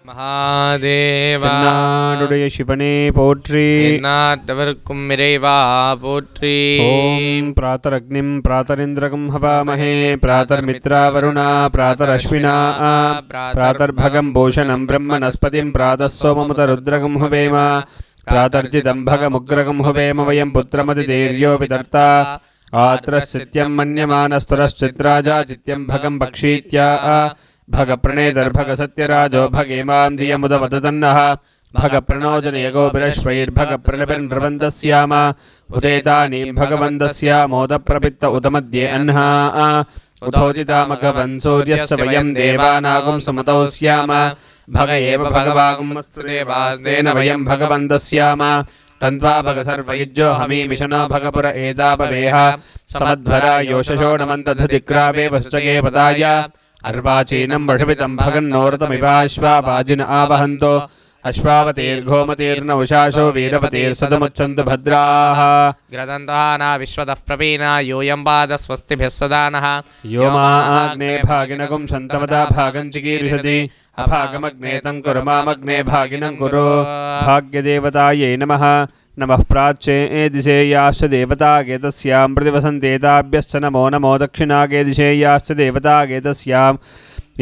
மகாதேவா தென்னாடுடைய சிவனே போற்றி. எந்நாட்டவர்க்கும் இறைவா போற்றி. ஓம் பிராத்தரக்னிம் பிராத்தரிந்திரகம் ஹவாமஹே பிராத்தர்மித்ராவருணா பிராத்தரஸ்வினா பிராத்தர்பகம் பூஷணம் பிரம்மணஸ்பதிம் பிராதசோமமுதருத்ரகம் ஹுவேம பிராத்தர்ஜிதம் பகமுக்ரகம் ஹுவேம வயம் புத்திரமதிதேர்யோ விதர்த்தா ஆத்ரஸ்சித்யம் மன்யமானஸ்துரश्चित्राजा चित्यं भगं बक्षीत्या भग प्रणेदर्भग सत्यराजो भगेमां धियमुदवदतन्नः भग प्रणोजनयगो बिरश्वैर्भग प्रणभिर्नृवन्दस्याम उदेतानीं भगवन्दस्यामोदप्रपित्त उदमध्ये अह्ना उदोदितामघवन् सूर्यस्य वयं देवानागुं सुमतौ स्याम भग एव भगवागुमस्तु देवास्तेन वयं भगवन्दस्याम तन्त्वा भग सर्वयुज्यो हमीमिशनो भगपुर एदापवेह समध्वरा योषशोणमन्तधतिक्रावे वश्चये पदाय अर्वाचीनं वषभितं भगन्नोरतमिवाश्वापाजिन आवहन्तो अश्वावतीर्घोमतीर्न उषाशो वीरवतीर्सदमुच्छन्तु भद्राः ग्रदन्ताना विश्वतः प्रवीणा यूयं पादस्वस्तिभिः सदा नः यो मा आग्ने भागिनगुं सन्तमदा भागं चिकीर्षति अभागमग्ने तं कुरु मामग्ने भागिनं कुरु भाग्यदेवतायै नमः नमः प्राच्ये दिशेयाश्च देवतागेतस्यां प्रतिवसन्तेताभ्यश्च नमो नमो दक्षिणागे दिशेयाश्च देवतागेतस्यां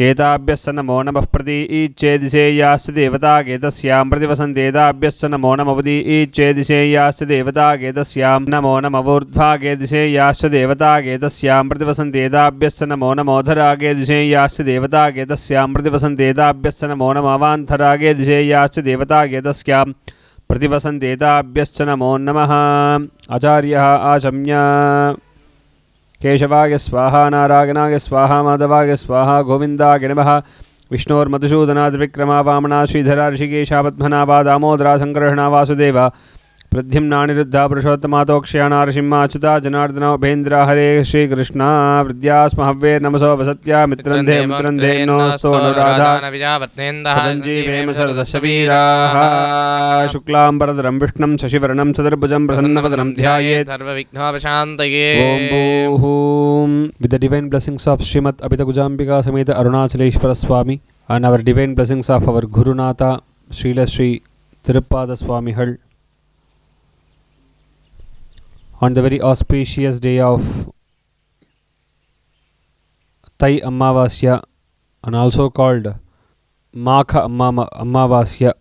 एताभ्यश्च नमो नमः प्रतीच्ये दिशेयाश्च देवतागेतस्यां प्रतिवसन्तेताभ्यश्च नमो नमोदीच्ये दिशेयाश्च देवतागेतस्यां नमो नमवूर्ध्वागे दिशेयाश्च देवतागेतस्यां प्रतिवसन्तेताभ्यश्च नमो नमोधरागे दिशेयाश्च देवतागेतस्यां प्रतिवसन्तेताभ्यश्च नमो नमवान्धरागे दिशेयाश्च देवतागेतस्यां प्रतिवसन्तेताभ्यश्च नमो नमः। आचार्यः आचम्य केशवाय स्वाहा नारायणाय स्वाहा माधवाय स्वाहा गोविन्दाय नमः। विष्णोर्मधुसूदनाद्विक्रमा वामना श्रीधरा ऋषिकेशा पद्मनाभा दामोदरा सङ्कर्षणा वासुदेवा प्रद्युम्ना निरुद्धा पुरुषोत्तमातोक्षया नारसिंहा अच्युता जनार्दन उपेन्द्र हरे श्रीकृष्णा विद्यास्महव्ये नमसो वसत्या मित्रन्धे मित्रन्धे नोऽस्तु अनुराधा सदञ्जीवेम शरदशवीराः शुक्लाम्बरधरं विष्णुं शशिवर्णं चतुर्भुजं प्रसन्नवदनं ध्यायेत् सर्वविघ्नोपशान्तये। Om Bohum. With the divine blessings of Srimad Abhita Gujambika Sameta Arunachaleshwara Swami and our divine blessings of our Gurunatha Srila Sri Tiruppada Swami Hal, on the very auspicious day of Tai Ammavasya and also called Makha Ammavasya.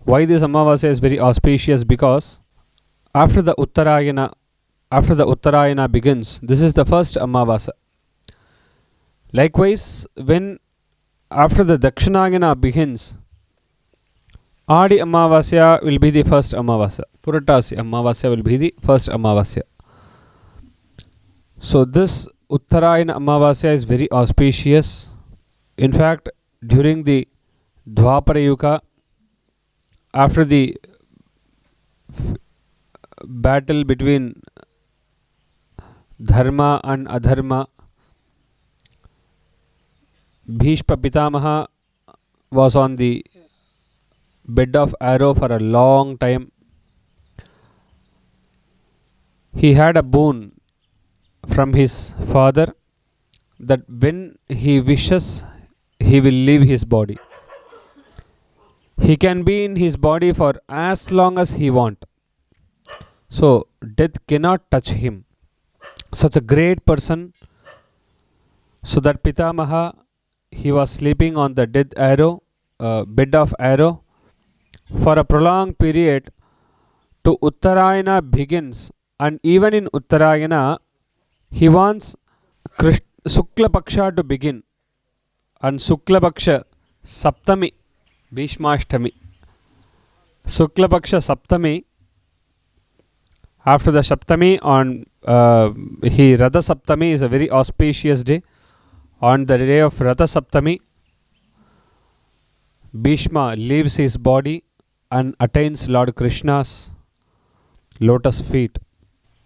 Why this Ammavasya is very auspicious? Because after the Uttarayana begins, this is the first Ammavasya. Likewise, when after the Dakshinayana begins, Adi Ammavasya will be the first Ammavasya. Puratasi Ammavasya will be the first Ammavasya. So this Uttarayana Ammavasya is very auspicious. In fact, during the Dwapara Yuga, after the battle between Dharma and Adharma, Bhishma Pitamaha was on the bed of arrow for a long time. He had a boon from his father that when he wishes, he will leave his body. He can be in his body for as long as he wants. So death cannot touch him. Such a great person. So that Pitamaha, he was sleeping on the dead arrow, bed of arrow for a prolonged period to Uttarayana begins, and even in Uttarayana he wants Shukla Paksha to begin, and Shukla Paksha Saptami, Bhishmashtami, Shukla Paksha Saptami. After the Saptami on Ratha Saptami is a very auspicious day. On the day of Ratha Saptami, Bhishma leaves his body and attains Lord Krishna's lotus feet.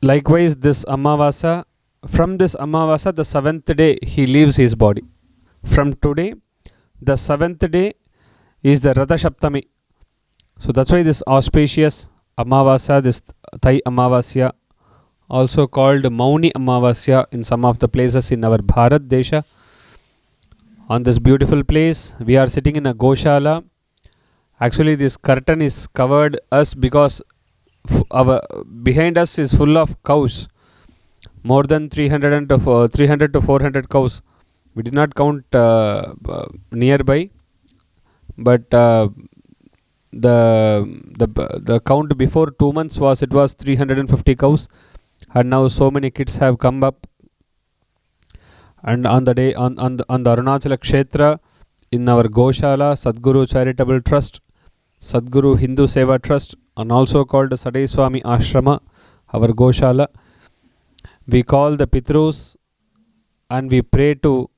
Likewise, this Ammavasya, from this Ammavasya, the 7th day, he leaves his body. From today, the 7th day is the Ratha Saptami. So that's why this auspicious Ammavasya, this Tai Ammavasya, also called Mauni Ammavasya in some of the places in our Bharat Desha, on this beautiful place. We are sitting in a Goshala. Actually, this curtain is covered us because our behind us is full of cows. More than 300 to 400 cows. We did not count nearby, but the count before 2 months was 350 cows, and now so many kids have come up. And on the day on the Arunachala Kshetra, in our Goshala, Sadguru Charitable Trust, Sadguru Hindu Seva Trust, and also called Sadai Swami Ashrama, our Goshala, we call the Pitrus and we pray to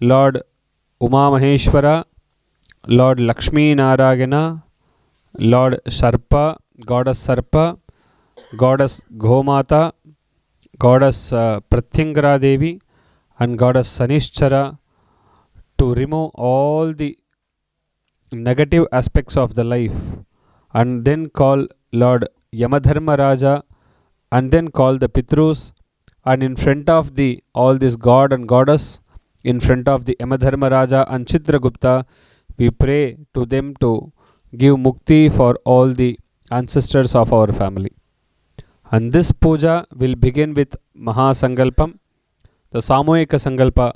Lord Uma Maheshwara, Lord Lakshmi Narayana, Lord Sarpa, Goddess Sarpa, Goddess Gomata, Goddess Pratyangara Devi, and Goddess Sanishchara, to remove all the negative aspects of the life, and then call Lord Yamadharma Raja, and then call the Pitrus, and in front of the all this God and Goddess, in front of the Yamadharma Raja and Chitragupta, we pray to them to give mukti for all the ancestors of our family. And this puja will begin with Mahasangalpam, the Samohika Sangalpa.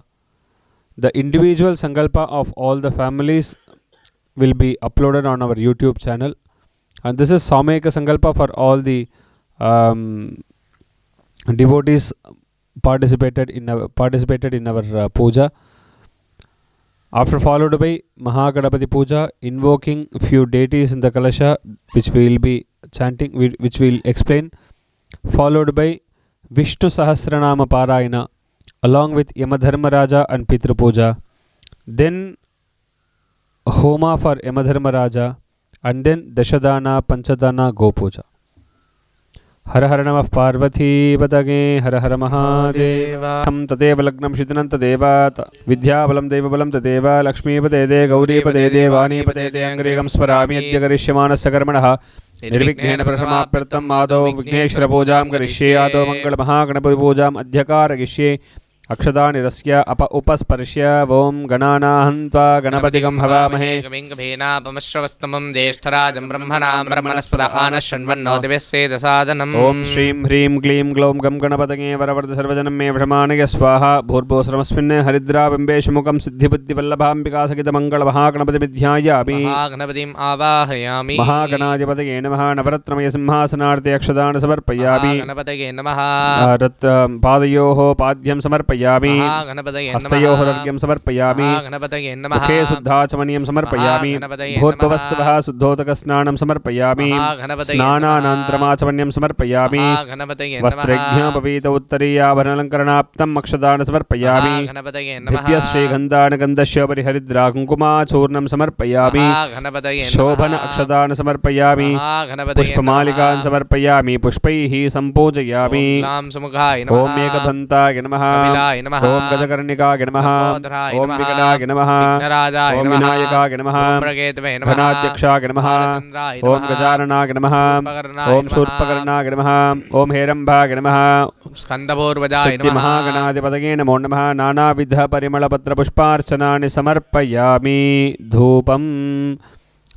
The individual Sangalpa of all the families will be uploaded on our YouTube channel. And this is Samohika Sangalpa for all the devotees participated in our puja. After followed by Mahagadapati Puja, invoking few deities in the Kalasha, which we will be chanting, which we will explain. Followed by Vishnu Sahasranama Parayana, along with Yamadharma Raja and Pitru Puja. Then Homa for Yamadharma Raja, and then Dashadana, Panchadana, Go Puja. Hara Hara Namah Parvati Patage, Hara Hara Mahadeva. Tam Tadeva Lagnam Shidhanam Tadeva, Vidya Balam Deva Balam Tadeva, Lakshmi Padede, Gauri Padede, Vani Padede, Angrigam Sparami, Adhyagarishyamana Sakarmanaha, Nirvignena Prasamapratam Madho, Vigneshwara Pujam Garishye, Ado Mangal Mahaganapati Pujam, Adhyakara Gishye, Akshadani Rasya, Apa Upasparsya, Om Ganana Hantva, Ganapatigam Havamahe, Gavingabhena, Pamashravastamam, Jeshtarajam Brahmanam, Brahmanaspada Anashanvanno, Devese, Dasadanam, Om Shrim Hrim Gleem Glom Gam Ganapatage, Varavada Sarvajanam Me Brahmanaya Swaha, Bhurbosramasminne, Haridra Bimbeshmukam, Siddhibuddhi Vallabham, Vikasakita Mangala Mahaganapati Vidhyayami, Mahaganapadim Avahayami, Mahaganadipatake Namaha, Navaratramaya Simhasanarthi Akshadana Samarpayami, Mahaganapatage Namaha, Padayoho Padhyam Samarpayami, Mahaganapatage Hastayoho Ragyam Samarpayami, Mahaganapatage Namaha, Mukhe Suddhachamaniyam Samarpayami, Bhurbhavasvaha Suddhotakasnanam Samarpayami, Snananantramachamanyam Samarpayami, Vastrajna Pavita Uttariya Varnalankaranaptam Akshadana Samarpayami, Dhipya Sri Gandhana Gandhasya Pariharidra Kunkuma Churnam Samarpayami, Shobhana Akshadana Samarpayami, Pushpamalikan Samarpayami, Pushpaihi Sampojayami, Om Ekadhantaya Namaha, Om Gajakarnika Namaha, Om Vikada Namaha, Om Vinayaka Namaha, Dhanadyaksha Namaha, Om Gajarana Namaha, Om Surpakarna Namaha, Om Herambha Namaha, Skandapurvajaya Siddhi Mahaganadipatake Namo Namaha, Nana Vidha Parimala Patra Pushparchanani Samarpayami, Dhupam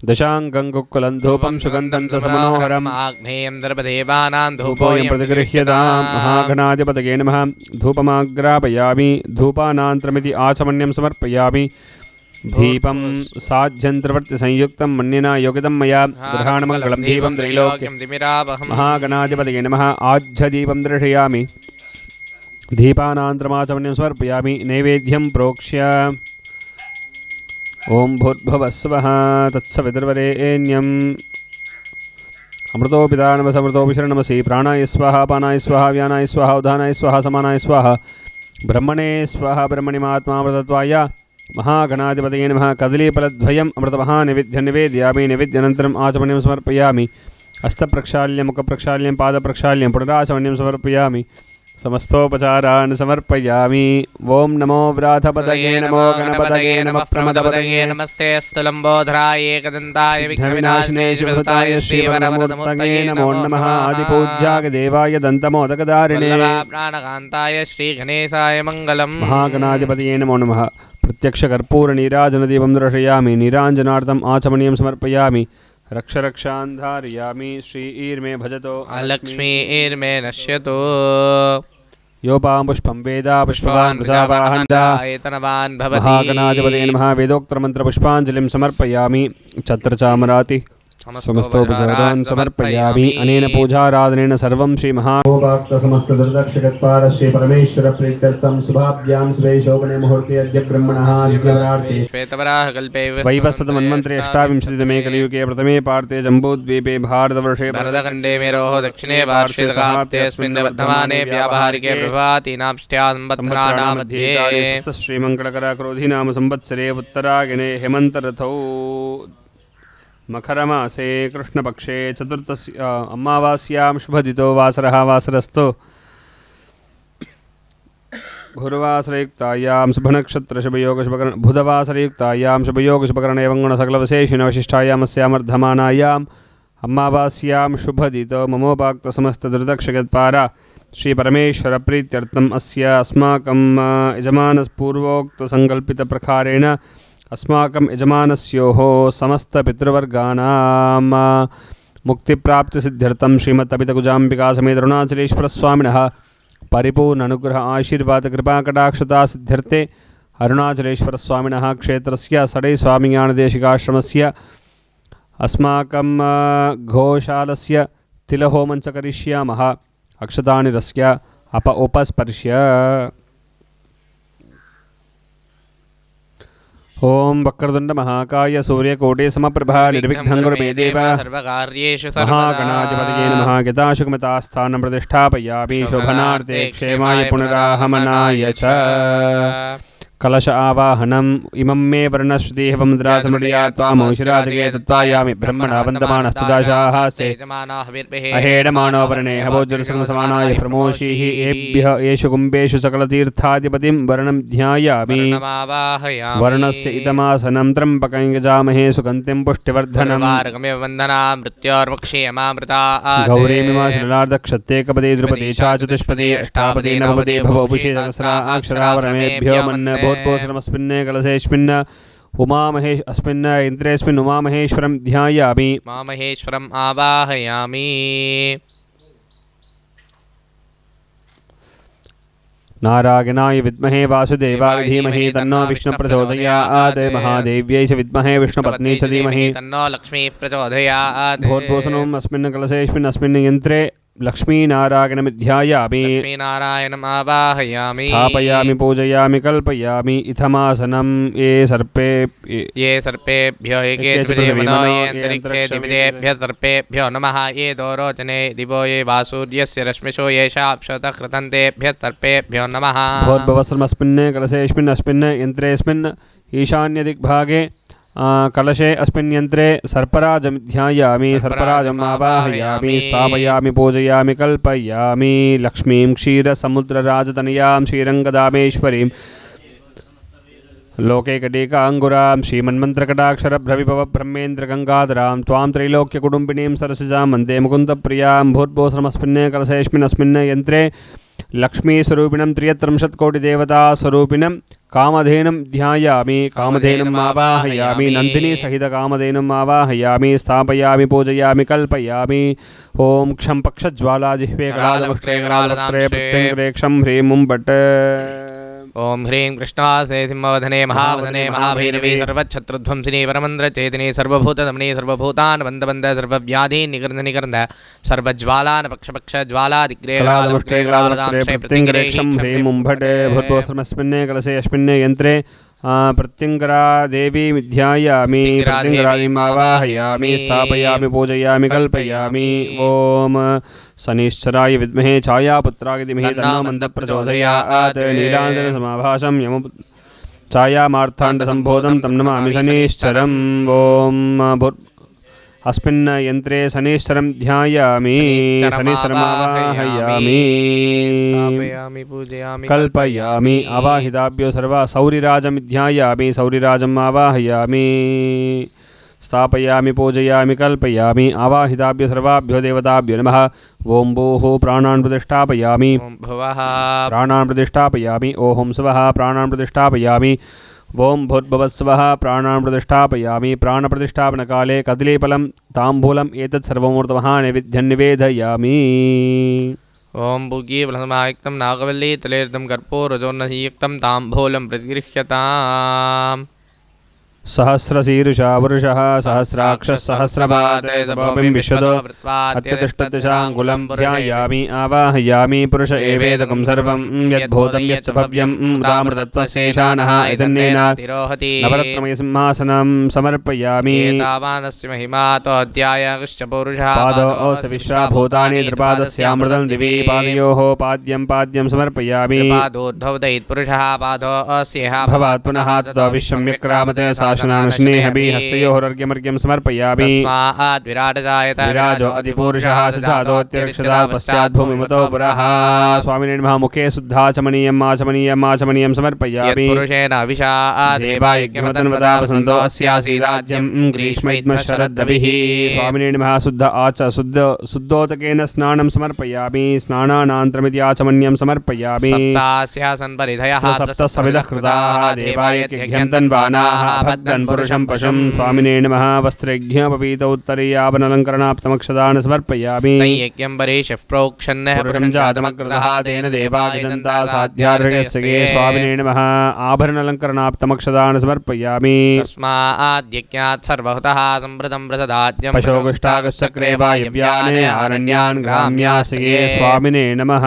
Dashangam Kukulam Dhupam Sugandham Samanoharam, Agneyam Darbadevanan Dhupoyam Pratigrihyadam, Mahaganadipatake Namaha, Dhupamagrapayami, Dhupanantramiti Achamanyam Samarpayami, Deepam Sajjantravarti Sanyuktam Mannina Yogitam Maya, Grahanamangalam Deepam Trilokyam Dimirabaham, Mahaganadipatake Namaha, Ajja Deepam Drishayami, Deepanantramachamanyam Samarpayami, Nevedhyam Prokshya, Om Bhurbhavasvaha Tatsavitarvarenyam, Amrito Pidanama Samrito Visharanamasi, Pranaya Swaha, Panaya Swaha, Vyanaya Swaha, Udhanaya Swaha, Samanaya Swaha, Brahmane Swaha, Brahmani Mahatma Amritatvaya, Mahaganadipatake Namaha, Kadali Paladvayam, Amritavaha Nividya Nivedyami, Nividyanantaram Achamanyam Samarpayami, Asta Prakshalyam, Mukha Prakshalyam, Pada Prakshalyam, Purnachamanyam Samarpayami, समस्तोपचारान् समर्पयामि। ओम नमो व्रातपतये नमो गणपतये नमः प्रमदपतये नमस्ते अस्तु लंबोदराय एकदन्ताय विघ्नविनाशिने शिवदूताय श्रीवरदमूर्तये नमो नमः। आदिपूज्याय देवाय दन्तमोदकदारिणे प्राणकान्ताय श्रीगणेशाय मङ्गलम्। महागणाधिपतये नमो नमः। प्रत्यक्षकर्पूरनीराजनदीपं दर्शयामि। नीराञ्जनार्थम् आचमनीयं समर्पयामि। रक्ष रक्षान् धारयामि। श्री ईर्मे भजतो लक्ष्मी ईर्मे नश्यतो। योपां पुष्पं वेदा पुष्पवान् प्रजावाहन्ता एतनवान् भवति। महागणाधिपतये नमः। वेदोक्तमन्त्रपुष्पाञ्जलिं समर्पयामि। छत्रचामराति समस्तोपचारान् समर्पयामि। अनेन पूजाराधनेन सर्वं श्रीमहाभक्तसमस्तदुर्दक्षगत्पार श्री परमेश्वर प्रीत्यर्थं शुभाभ्यां शुभे शोभने मुहूर्ते अद्य ब्रह्मणः दिव्यवरार्थे श्वेतवराहकल्पे वैवस्वतमन्वन्तरे अष्टाविंशतितमे कलियुगे प्रथमे पार्थे जम्बूद्वीपे भारतवर्षे भरतखण्डे मेरोः दक्षिणे पार्श्वेऽस्मिन् वर्धमाने व्यावहारिके प्रभातीनां संवत्सराणां मध्ये श्रीमङ्गलकराक्रोधी नाम संवत्सरे उत्तरायणे हेमन्तऋतौ मखरमासे कृष्णपक्षे चतुर्थस्य अमावास्यां शुभदितो वासरः वासरस्तु गुरुवासरयुक्तायां शुभनक्षत्रशुभयोगशुभकरण बुधवासरयुक्तायां शुभयोगशुभकरण एवं गुणसकलविशेषणविशिष्टायामस्यामर्धमानायाम् अमावास्यां शुभदितो ममोपाक्तसमस्तदुर्दक्षगत्पारा श्रीपरमेश्वरप्रीत्यर्थम् अस्य अस्माकं यजमानपूर्वोक्तसङ्कल्पितप्रकारेण अस्माकं यजमानस्योः समस्तपितृवर्गाणां मुक्तिप्राप्तिसिद्ध्यर्थं श्रीमत्तपितकुजाम्बिकासमेत अरुणाचलेश्वरस्वामिनः परिपूर्ण अनुग्रह आशीर्वादकृपाकटाक्षता सिद्ध्यर्थे अरुणाचलेश्वरस्वामिनः क्षेत्रस्य सडैस्वामिज्ञानदेशिकाश्रमस्य अस्माकं गोशालस्य तिलहोमं च करिष्यामः। अक्षतानि रस्य उपस्पर्श्य ओम वक्रतुंड महाकाय सूर्यकोटि समप्रभा निर्विघ्नं कुरु मे देव सर्वकार्येषु महागणाधिपतये नमः। गताशुकमतास्थानं प्रतिष्ठापयामि शोभनार्थे क्षेमाय पुनराहमनाय च। कलश आवाहनम् इमं मे वर्णश्रुतिः वमुद्रासमृया त्वामोशिराजगे तत्त्वायामि ब्रह्मणा वन्दमानस्तुदाशाः से अहेडमानो वर्णे हवोज्जलसमानाय प्रमोषीः एभ्यः येषु कुम्भेषु सकलतीर्थाधिपतिं वर्णं ध्यायामि। वर्णस्य इदमासनं त्र्यम्बकं यजामहे सुगन्धिं पुष्टिवर्धनम् गौरीमिमाशलार्धक्षत्तेकपदे द्रुपदे चाचतुष्पदे अष्टापदे नवपदे भवोपुषे सहस्रा अक्षरावरणेभ्यो मन्न भूर्भुवस्वरमस्मिन् कलशेऽस्मिन् उमामहेश अस्मिन् इन्द्रेऽस्मिन् उमामहेश्वरं ध्यायामि। उमामहेश्वरम् आवाहयामि। नारायणाय विद्महे वासुदेवाय धीमहि तन्नो विष्णु प्रचोदयात्। महादेव्यै च विद्महे विष्णुपत्नी च धीमहि तन्नो लक्ष्मी प्रचोदयात्। भूर्भुवस्वरम् अस्मिन् कलशेऽस्मिन् अस्मिन् यन्त्रे लक्ष्मीनारायणमिध्यायामि। लक्ष्मीनारायणम् आवाहयामि। स्थापयामि पूजयामि कल्पयामि। इथमासनं ये सर्पेभ्यो एकेभ्यः सर्पेभ्यो नमः। ये दोरोचने दिवो ये वासूर्यस्य रश्मिषो येषाप्सतः कृतन्तेभ्यः सर्पेभ्यो नमः। भूर्भुवस्वरमस्मिन् कलशेऽस्मिन् अस्मिन् यन्त्रेऽस्मिन् ईशान्यदिग्भागे कलशे अस्मिन् यन्त्रे सर्पराजमिध्यायामि। सर्पराजम् आवाहयामि। स्थापयामि पूजयामि कल्पयामि। लक्ष्मीं क्षीरसमुद्रराजतनयां श्रीरङ्गदामेश्वरीं लोकैकटीकाङ्गुरां श्रीमन्मन्त्रकटाक्षरभ्रविभव ब्रह्मेन्द्रगङ्गाधरां त्वां त्रैलोक्यकुटुम्बिनीं सरसिजां वन्दे मुकुन्दप्रियां। भूर्भुवस्वरमस्मिन् कलशेऽस्मिन् अस्मिन् यन्त्रे लक्ष्मीस्वरूपिणं 33 कामधेनुं ध्यायामि। कामधेनुम् आवाहयामि। नन्दिनी सहित कामधेनुम् आवाहयामि। स्थापयामि पूजयामि कल्पयामि। ओम क्षं पक्षज्वाला जिह्वे करालमुष्ट्रे करालवक्त्रे प्रत्यङ्ग्रे क्षं ह्रीं मुं भट्। ओम ह्रीं कृष्णासे सिंहवदने महावदने महाभैरवी सर्वच्छत्रुध्वंसिनी वरमन्द्रचेतिनी सर्वभूतदमनी सर्वभूतान् वन्दवन्द सर्वव्याधि निकर्न्द निकर्न्द सर्वज्वालान् पक्षपक्षज्वालादिग्रे प्रत्यङ्ग्रेक्षं ह्रीं मुं भट्। भूर्भुवस्वरमस्मिन् कलशे अस्मिन् यन्त्रे प्रत्यङ्गरा देवी ध्यायामि। प्रत्यङ्गरादिम् आवाहयामि। स्थापयामि पूजयामि कल्पयामि। ओम शनिश्चराय विद्महे छायापुत्राय धीमहि तन्नो मन्दः प्रचोदयात्। नीलाञ्जनसमाभासं यम छायामार्थाण्डसम्भोधं तं नमामि शनिश्चरम्। ओम अस्मिन् यन्त्रे शनीश्वरं ध्यायामि शनीश्वरमावाहयामि स्थापयामि पूजयामि कल्पयामि आवाहिताभ्यो सर्वा सौरिराजमिध्यायामि सौरिराजम् आवाहयामि स्थापयामि पूजयामि कल्पयामि आवाहिताभ्यो सर्वाभ्यो देवताभ्यो नमः ओं भूः प्राणान् प्रतिष्ठापयामि ॐ भुवः प्राणान् प्रतिष्ठापयामि ओं स्वः प्राणान् प्रतिष्ठापयामि ओं भूर्भुवस्वः प्राणान् प्रतिष्ठापयामि प्राणप्रतिष्ठापनकाले कदलीफलं ताम्बूलम् एतत् सर्वमूर्तमः नैवेद्यं निवेदयामि ॐ भुगीफलसमायुक्तं नागवल्ली तलेर्दं कर्पूरजोन्नयुक्तं ताम्बूलं प्रतिगृह्यताम् सहस्रशीर्षा पुरुषः सहस्राक्षः सहस्रपादे सभोमिं विश्वतो अत्यतिष्ठदशाङ्गुलं ध्यायामि आवाहयामि पुरुष एवेदकं सर्वं यद्भूतं यश्च भव्यं तामृतत्वशेषानः एतन्नेनातिरोहति नवरत्नमयसिंहासनं समर्पयामि एतावानस्य महिमा त्वध्यायश्च पुरुषः पादोऽस विश्वाभूतानि त्रिपादस्यामृतं दिवि पादयोः पाद्यं समर्पयामि पादोद्भवदयित्पुरुषः पादोऽस्येह भवात् पुनः ततो विश्वं विक्रामते स्नेहभिः हस्तयोरर्घ्यमर्घ्यं समर्पयामि तस्मात् विराटजायत विराजो अधिपूरुषः सजातोऽत्यक्षता पश्चात् भूमिमतो पुरः स्वामिने नमः मुखे शुद्धाचमनीयम् आचमनीयं समर्पयामि पुरुषेण अभिषा देवायज्ञमतन्वता वसन्तो अस्यासि राज्यं ग्रीष्म इद्म शरद्रविः स्वामिने नमः शुद्धोदकेन स्नानं समर्पयामि स्नानानन्तरमिति आचमनीयं समर्पयामि सप्त सविधः कृताः देवायज्ञं तन्वानाः भद्रन् पुरुषं पशुं स्वामिने नमः वस्त्रैघ्यमपीत उत्तरीयाभरणलङ्करणाप्तमक्षदान् समर्पयामि यज्ञं परेशः प्रोक्षन् पुरुषं जातमकृतः तेन देवायजन्ता साध्यार्घ्यस्य स्वामिने नमः आभरणलङ्करणाप्तमक्षदान् समर्पयामि तस्मात् यज्ञात् सर्वहुतः सम्प्रतं प्रसदाज्ञं पशोगुष्टाकश्चक्रे वायव्याने आरण्यान् ग्राम्यास्य स्वामिने नमः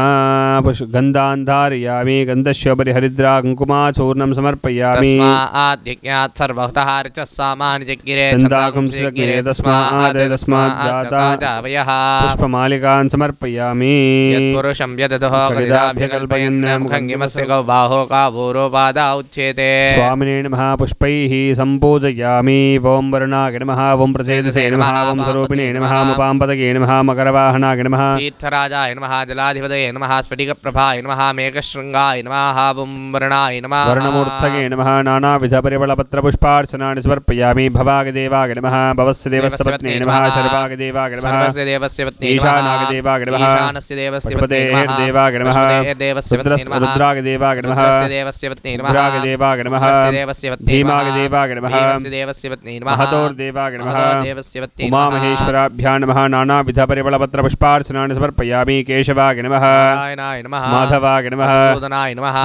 गन्धान् धारयामि गन्धस्योपरि हरिद्रा कुङ्कुमाचूर्णं समर्पयामि तस्मात् यज्ञात् सर्वहुतः ऋचः सामानि जग्गिरे छन्दाकुंसगिरे तस्मात् जातावयः पुष्पमालिकान् समर्पयामि यत्पुरुषं यदतः कलिदाभ्यकल्पयन् मुखङ्गिमस्य गौबाहो काभूरोपादा उच्येते स्वामिने नमः पुष्पैः सम्पूजयामि ॐ वरुणाय नमः ॐ प्रचेदसे नमः ॐ स्वरूपिणे नमः मपाम्पदगे नमः मकरवाहनाय नमः तीर्थराजाय नमः जलाधिपतये नमः स्फटिकप्रभाय नमः मेघशृङ्गाय नमः ॐ वरुणाय नमः वर्णमूर्धगे नमः नानाविधपरिमलपत्रपुष्पार्चनानि समर्पयामि भवागदेवाय नमः भवस्य देवस्य पत्न्यै नमः शर्वागदेवाय नमः सर्वस्य देवस्य पत्न्यै नमः ईशानागदेवाय नमः ईशानस्य देवस्य पत्न्यै नमः देवाय नमः देवस्य पत्न्यै नमः रुद्रागदेवाय नमः देवस्य पत्न्यै नमः रुद्रागदेवाय नमः देवस्य पत्न्यै भीमागदेवाय नमः देवस्य पत्न्यै नमः महतोर्देवाय नमः देवस्य पत्न्यै उमामहेश्वराभ्यां नमः नानाविधपरिमलपत्रपुष्पार्चनानि समर्पयामि केशवाय नमः नारायणाय नमः माधवाय नमः मधुसूदनाय नमः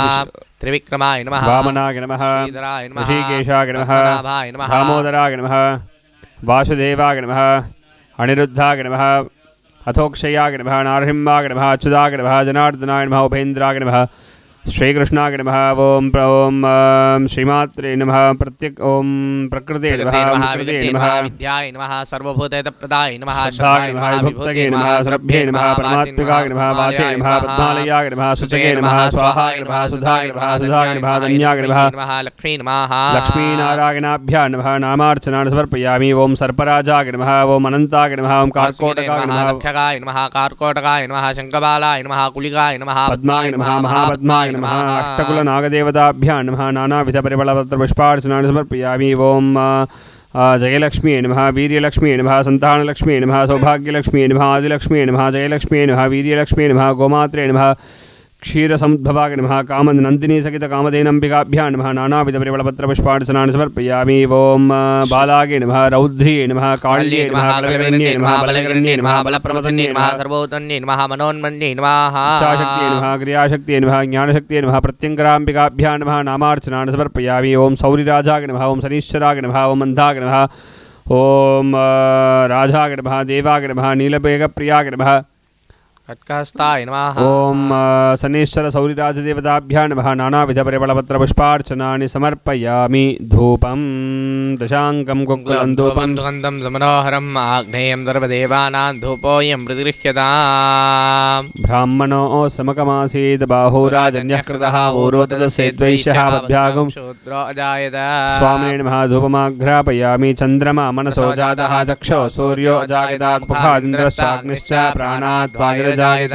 त्रिविक्रमाय नमः वामनाय नमः श्रीधराय नमः ऋषिकेशाय नमः पद्मनाभाय नमः दामोदराय नमः वासुदेवाय नमः अनिरुद्धाय नमः अथोक्षयाय नमः नारसिंहाय नमः अच्युताय नमः जनार्दनाय नमः उपेन्द्राय नमः श्रीकृष्णाय नमः ओं श्रीमात्रे नमः ओं प्रकृते नमः विद्याय नमः सर्वभूतहितप्रदाय नमः श्रद्धाय नमः विभुक्तये नमः सरभ्ये नमः परमात्मिकाय नमः वाचे नमः पद्मालयाय नमः शुचये नमः स्वाहाय नमः सुधाय नमः धन्याय नमः लक्ष्मी नमः लक्ष्मीनारायणाभ्यां नमः नामार्चनान् समर्पयामि ओं सर्पराजाय नमः ओं अनन्ताय नमः ओं कार्कोटकाय नमः लक्षकाय नमः कार्कोटकाय नमः शङ्खबालाय नमः कुलिकाय नमः पद्माय नमः महापद्माय नमः अष्टकुलनागदेवताभ्यां नमः नानाविधपरिमलपत्रपुष्पार्चनानि समर्पयामि ओं जयलक्ष्मी नमः वीर्यलक्ष्मी नमः सन्तानलक्ष्मी नमः सौभाग्यलक्ष्मी नमः आदिलक्ष्मी नमः जयलक्ष्मी नमः वीर्यलक्ष्मी नमः गोमात्रे नमः क्षीरसमुद्भवाय नमः कामनन्दिनी सहित कामधेनम्बिकाभ्यां नमः नानाविधपरिमलपत्रपुष्पार्चनानि समर्पयामि ओं बालागे नमः रौद्र्ये नमः काल्ये नमः बलगरण्ये नमः बलगरण्ये नमः बलप्रमथन्ये नमः सर्वोत्तन्ये नमः मनोन्मन्ये नमः इच्छाशक्तिये नमः क्रियाशक्तिये नमः ज्ञानशक्तिये नमः प्रत्यङ्गराम्बिकाभ्यां नमः नामार्चनानि समर्पयामि ओं सौरिराजाय नमः ओं शनीश्वराय नमः ओं अन्धाय नमः ओं राजाय नमः देवाय नमः नीलमेघप्रियाय नमः खट्कास्ताय नमः। ओम शनीश्वर सौरिराजदेवताभ्यां नमः। नानाविधपरिमलपत्रपुष्पार्चनानि समर्पयामि। धूपं दशाङ्कं कुक्कुलं धूपं सुगन्धं समनोहरम् आग्नेयं सर्वदेवानां धूपोऽयं प्रतिगृह्यताम्। ब्राह्मणो समकमासीत् बाहुराजन्यः कृतः ऊरो तदस्यद्वैश्यः वद्भ्यागं शूद्रो अजायत। स्वामिने नमः। धूपमाघ्रापयामि। चन्द्रमा मनसो जातः चक्षो सूर्यो अजायतात्मुखादिन्द्रश्चाग्निश्च प्राणात् वायुरजायत।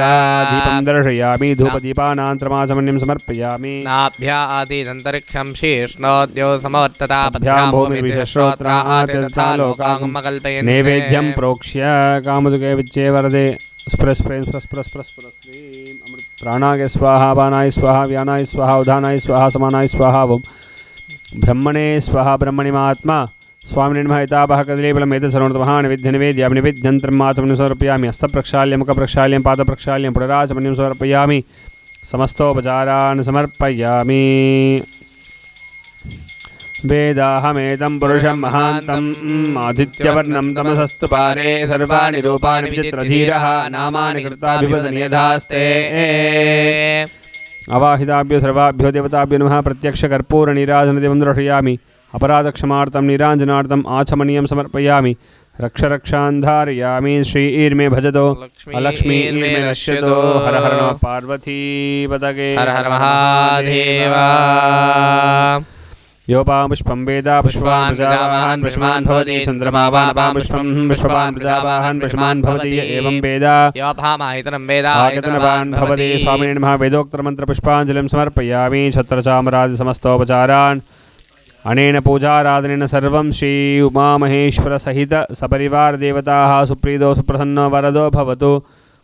दीपं दर्शयामि। धूपदीपानान्तरमाचमन्यं समर्पयामि। नाभ्या आदिदन्तरिक्षं शीर्ष्णोद्यो समवर्तता भ्यां भूमिर्विश्रोत्रा आतिर्था लोकागमकल्पयन् नैवेद्यं प्रोक्ष्य कामदुके विच्चे वरदे प्राणाय स्वाहा पानाय स्वाहा व्यानाय स्वाहा उदानाय स्वाहा समानाय स्वाहा ओम ब्रह्मणे स्वाहा। ब्रह्मणिमात्मा स्वामिने नमः। एतावः कदलीफलम् एतत्सर्वं निवेद्यामि। निवेद्यन्त्रमाचमनीं समर्पयामि। हस्तप्रक्षाल्यं मुखप्रक्षाल्यं पादप्रक्षाल्यं पुनराचमनीं समर्पयामि। समस्तोपचारान् समर्पयामि। वेदाहमेतं पुरुषं महान्तम् आदित्यवर्णं तमसस्तु पारे सर्वाणि रूपाणि विचित्रधीरः नामानि कृताभिवदनीयधास्ते। अवाहिताभ्यो सर्वाभ्यो देवताभ्यो नमः। प्रत्यक्षकर्पूरनीराजनदेवं दर्शयामि। अपराधक्षमार्थं नीराञ्जनार्थम् आचमनीयं समर्पयामि। रक्षरक्षान्धारयामि। श्रीर्मे भजतो अलक्ष्मीर्मे नश्यतो। हर हर नमः पार्वतीपतये। हर हर महादेव। योपां पुष्पं वेद पुष्पवान् प्रजावाहन् पुष्पवान् भवति। चन्द्रमावान् पुष्पं पुष्पवान् प्रजावाहन् पुष्पवान् भवति। एवं वेद योपामायतनं वेद आयतनवान् भवति। स्वामिने नमः। वेदोक्तमन्त्रपुष्पाञ्जलिं समर्पयामि। छत्रचामरादि समस्तोपचारान् अनेन पूजाराधनेन सर्वं श्री उमामहेश्वरसहित सपरिवार देवताः सुप्रीतो सुप्रसन्नो वरदो भवतु।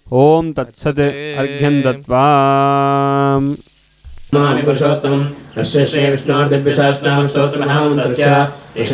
ओम तत्सत्। अर्घ्यं दत्त्वा मामि पुरुषोत्तमं तस्य श्री विष्णोर्दिव्यशास्त्रां स्तोत्रमहां तस्य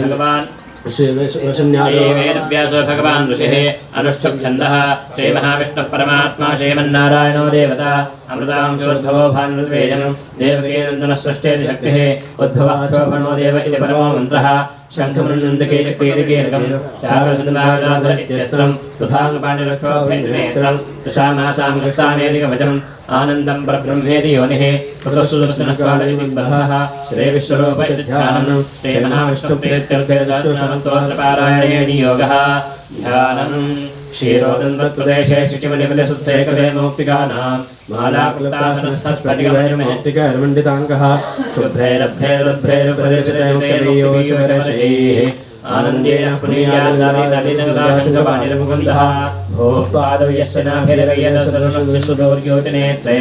भगवान् श्रीवेदव्यासो भगवान् ऋषिः अनुष्ठुप्-छन्दः श्रीमहाविष्णुः परमात्मा श्रीमन्नारायणो देवता अमृतांशोद्भवो भानुर्वेदं देवकीनन्दनः सृष्टेति शक्तिः उद्भवः शोभनो देव इति परमो मन्त्रः। शङ्खमृन्नन्दके चक्रीरकीर्कं शाकलसन्दागदाधर इत्यस्त्रं सुधाङ्गपाणिरक्षोभेन्द्रनेत्रं दशामासां गक्षामेधिकवचम् आनन्दं परब्रह्मेति योनिः पुत्रस्सुदर्शनकालविदिग्बद्धः श्रीविश्वरूप इति ध्यानं श्रीमहाविष्णुप्रीत्यर्थेदातुनामन्तोऽस्त्रपारायणे नियोगः। ध्यानं क्षीरोदन्तप्रदेशे शुचिमनिमलसुत्सेकते मौक्तिकानां मालाकृतासनस्थस्फटिकमण्डिताङ्गः शुभ्रैरभ्रैरभ्रैरप्रदेशैः आनन्देन पुनीयादादिनगदाशङ्खपाणिर्मुकुन्दः भूपादव्यस्य नाभिरवयदसरुणं विश्वदौर्योतिनेत्रे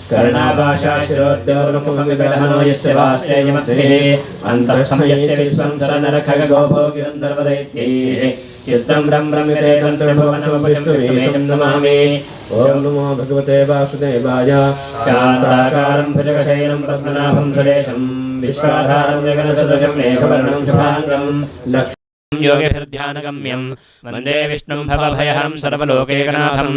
कर्णाभाषाशिरोद्योगमुखमिदहनो यस्य वाष्टेयमध्रिः अन्तःसंयस्य विश्वं सरनरखगोभोगिरन्तर्वदैत्यैः चित्तं ब्रह्मविरेतन्त्रभुवनमपुष्टमेजं नमामि। ॐ नमो भगवते वासुदेवाय। शान्ताकारं भुजगशयनं पद्मनाभं सुरेशं विश्वाधारं जगन्सदृशं मेघवर्णं शुभाङ्गं लक्ष्मीं योगिभिर्ध्यानगम्यं वन्दे विष्णुं भवभयहरं सर्वलोकैकनाथं।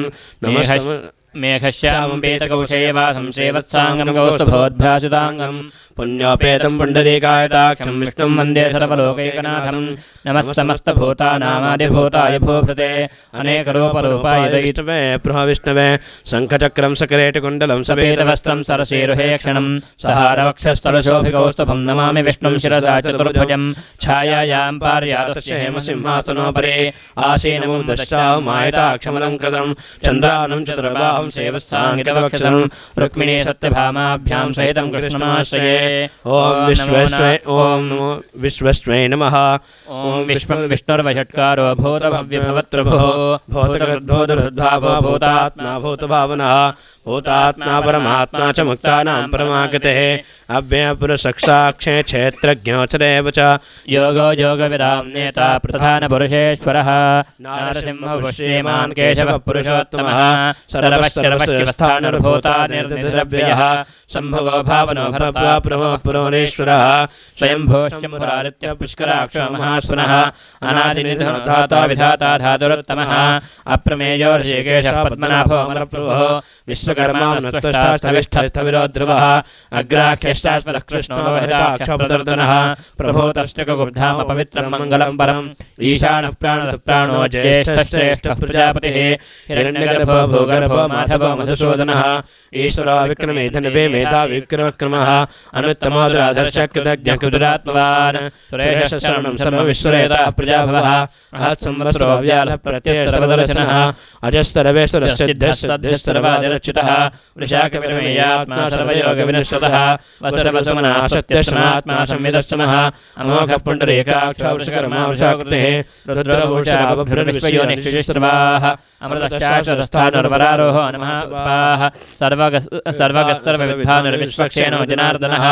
मेघश्यामं पीतकौशेयवासं श्रीवत्साङ्गं कौस्तुभोद्भासिताङ्गं पुण्योपेतं पुण्डरीकायताक्षं विष्णुं वन्दे सर्वलोकैकनाथं। नमः समस्तभूतानामादिभूताय भूभृते अनेकरूपरूपाय दैष्टवे प्रभविष्णवे शङ्खचक्रं सकरेटकुण्डलं सपेतवस्त्रं सरसीरुहेक्षणं सहारवक्षस्थलशोभिकौस्तुभं नमामि विष्णुं शिरसा चतुर्भुजं छायायां पार्यादस्य हेमसिंहासनोपरि आसीनं दशावमायताक्षमलङ्कृतं चन्द्रानं चतुर्बाहुं सेवस्साङ्गितवक्षसं रुक्मिणी सत्यभामाभ्यां सहितं कृष्णमाश्रये। ओम नमो विश्वस्मै नमः। ओम विश्वं विष्णुर्वषट्कारो भूतभव्यभवत्प्रभुः भूतकृद्भूतभृद्भावो भूतात्मा भूतभावनः भूतात्मा परमात्मा च मुक्तानां परमागतिः अव्ययपुरुषसाक्षे क्षेत्रज्ञोचरेव च योगो योगविदां नेता प्रधानपुरुषेश्वरः नारसिंहः श्रीमान् केशवः पुरुषोत्तमः सर्वश्चरवश्चिवस्थानुर्भूता निर्निद्रव्ययः सम्भवो भावनो भरत्वा प्रभवः पुरोनेश्वरः स्वयंभोश्चम्भुरादित्यः पुष्कराक्षो महास्वनः अनादिनिधनधाता विधाता धातुरुत्तमः अप्रमेयो ऋषिकेशः पद्मनाभो अमरप्रभुः विश्वकर्मा नत्वष्टास्तविष्ठस्थविरो ध्रुवः अग्राख्यष्टास्वरः कृष्णो लोहिताक्षप्रदर्दनः प्रभूतश्चकुब्धाम पवित्रं मङ्गलं परम् ईशानः प्राणतः प्राणो ज्येष्ठश्रेष्ठः प्रजापतिः हिरण्यगर्भो भूगर्भो माधवो मधुसूदनः ईश्वरो विक्रमे धन्वे मेधा विक्रमक्रमः अनुत्तमोदराधर्षः कृतज्ञः कृतरात्मवान् सुरेशः शरणं सर्वविश्वरेतः प्रजाभवः सहस्रंवत्सरो व्यालः प्रत्ययः सर्वदर्शनः अजस्तरवेश्वरश्चिद्धस्तद्धस्तरवादिरच्युतः वृषाकविरमेयात्मा सर्वयोगविनश्यतः वसुरवसुमनः सत्यश्रमात्मा संविदश्रमः अमोघः पुण्डरीकाक्षो वृषकर्मा वृषाकृतिः रुद्रभूषा बभ्रुर्विश्वयोनिक्षुजिस्रवाः अमृतश्चाश्वतस्थानुर्वरारोहो नमः सर्वगस्सर्वविद्भानुर्विश्वक्षेणो जनार्दनः